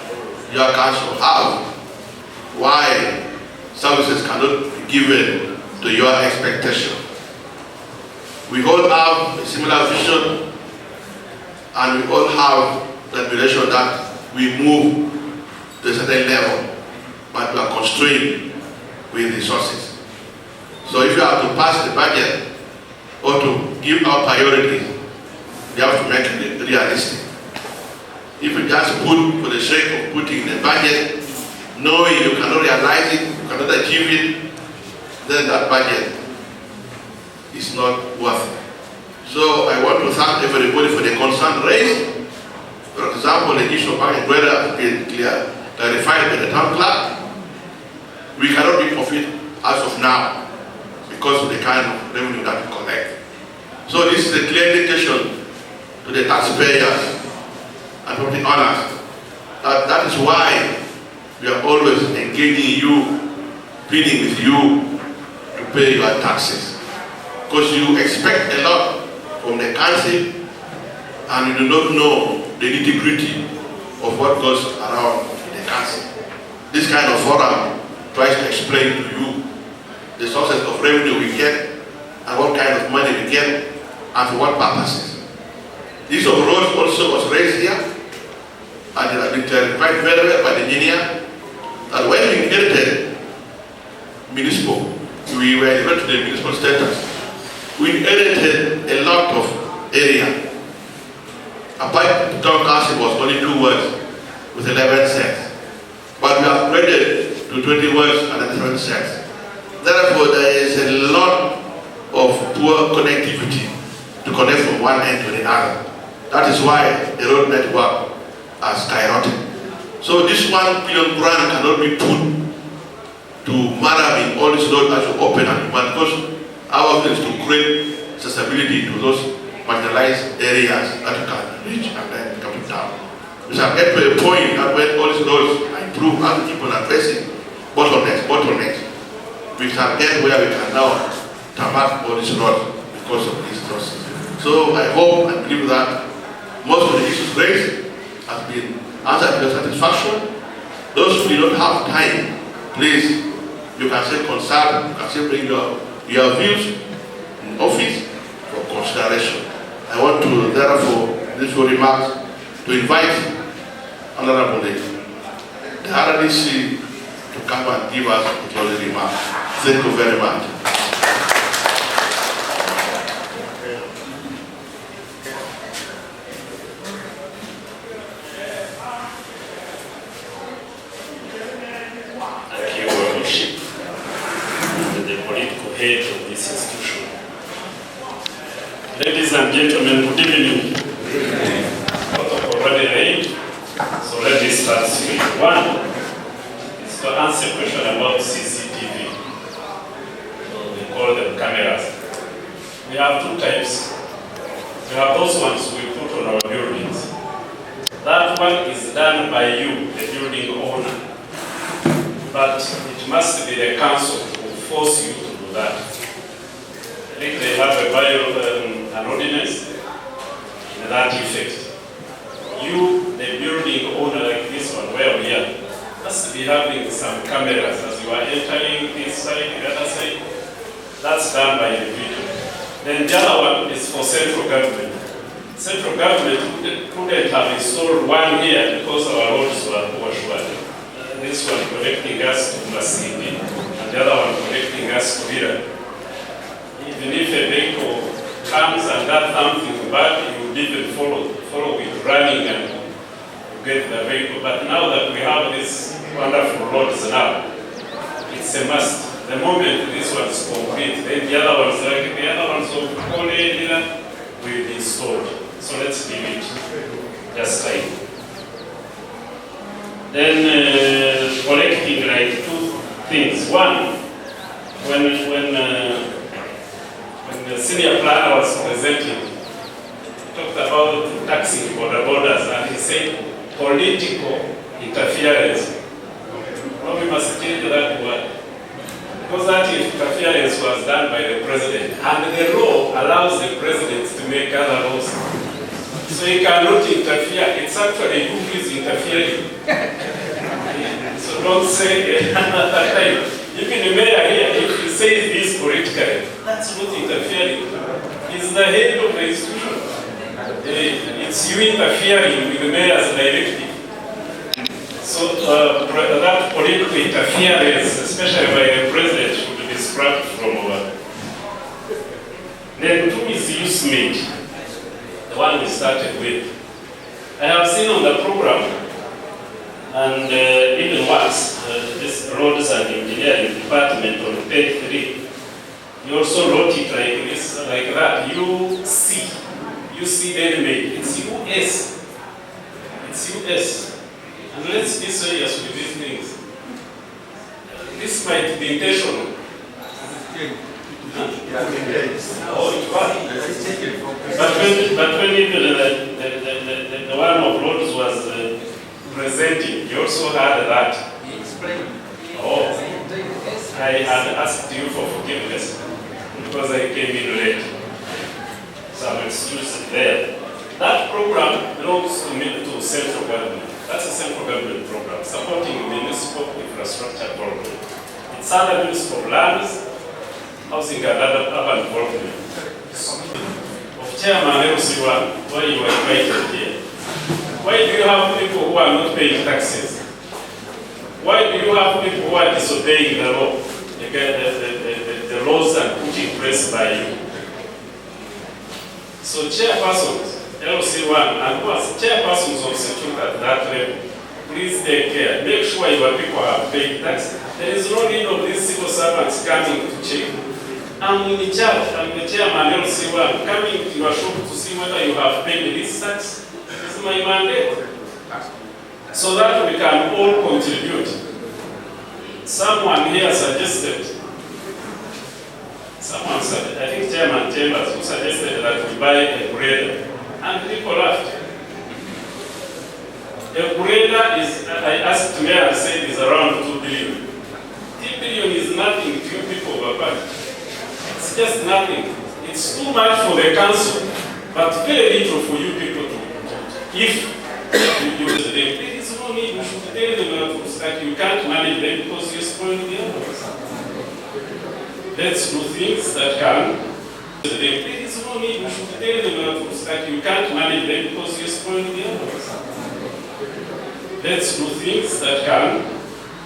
your council have, why services cannot be given to your expectation. We all have a similar vision, and we all have the relation that we move to a certain level, but we are constrained with resources. So if you have to pass the budget or to give out priorities, you have to make it realistic. If you just put for the sake of putting the budget, knowing you cannot realize it, you cannot achieve it, then that budget is not worth it. So I want to thank everybody for the concern raised. For example, the issue of having weather has been clarified by the town clerk. We cannot be profit as of now because of the kind of revenue that we collect. So this is a clear indication to the taxpayers and property owners that is why we are always engaging you, pleading with you to pay your taxes. Because you expect a lot from the council and you do not know the nitty-gritty of what goes around in the council. This kind of forum tries to explain to you the sources of revenue we get and what kind of money we get and for what purposes. The issue of roads also was raised here, and it has been clarified very well by the engineer that when we inherited municipal, we were able to the municipal status. We inherited a lot of area. Apac town council was only 2 words with 11 cents, but we upgraded to 20 words and 7 cents. Therefore, there is a lot of poor connectivity to connect from one end to the other. That is why the road network has skyrocketed. So this 1 billion grant cannot be put to Marabin, all these roads that should open and because our goal is to create accessibility to those marginalized areas that you can reach and then come to town. We shall get to a point that when all these roads are improved and people are facing bottlenecks, we shall get where we can now tarmac all these roads because of these resources. So I hope and believe that most of the issues raised have been answered to your satisfaction. Those who do not have time, please, you can say consult, you can say bring your views in office for consideration. I want to therefore, these few remarks, to invite Honorable the RDC to come and give us a closing remark. Thank you very much. Thank you, Your Worship, the political head of this institution. Ladies and gentlemen, good evening. Already read, so let me start with one. It's to answer a question about CCTV. We call them cameras. We have two types. We have those ones we put on our buildings. That one is done by you, the building owner. But it must be the council who force you to do that. I think they have a an ordinance in that effect. You, the building owner like this one, where we are, must be having some cameras as you are entering this side, the other side. That's done by the video. Then the other one is for central government. Central government couldn't have installed one here because our roads were poor. This one connecting us to Masindi, and the other one connecting us to Vira. Even if a vehicle comes and does something bad, you would even follow it running and get the vehicle. But now that we have these wonderful roads now, it's a must. The moment this one is complete, then the other ones, like the other ones of Kone, will be installed. So let's give it just time. Then collecting like two things. One, when the senior planner was presenting, he talked about taxing border borders, and he said political interference. Well, we must change that word, because that interference was done by the president, and the law allows the president to make other laws. So he cannot interfere. It's actually who is interfering. So don't say another time. Even the mayor here, if he says this politically, that's not interfering. He's the head of the institution. It's you interfering with the mayor's directive. So that political interference, especially by the president, should be scrapped from our. Then two is use made. One we started with. I have seen on the program, and even once, this roads and engineering department on page 3, you also wrote it like this, like that. You see then made. It's US. It's US. And let's be serious with these things. This might be intentional. Oh, it was. But when even the one of roads was presenting, you also had that. He explained. Oh, I had asked you for forgiveness because I came in late. Some excuses there. That program belongs to central government. That's a central government program supporting municipal infrastructure program. It's under municipal lands, housing and other urban development. Of Chairman Elsiwa, why you were invited here? Why do you have people who are not paying taxes? Why do you have people who are disobeying the law, the laws and put in place by you? So chairpersons, LC1, and who are chairpersons of security at that level, please take care. Make sure your people have paid tax. There is no need of these civil servants coming to check. I'm in charge, I'm the chairman LC1, coming to your shop to see whether you have paid this tax. This is my mandate. So that we can all contribute. Someone here suggested, I think Chairman Chambers, who suggested that we buy a grader, and people laughed. A grader is, I asked Mayor and said, is around 2 billion. 3 billion is nothing to you people of Apac. It's just nothing. It's too much for the council, but very little for you people to if you use them. There is no need, you should tell them that you can't manage them because you're spoiling the others. Let's do things that can It's no need, we should tell them that you can't manage them because you're spoiling the others. Let's do things that can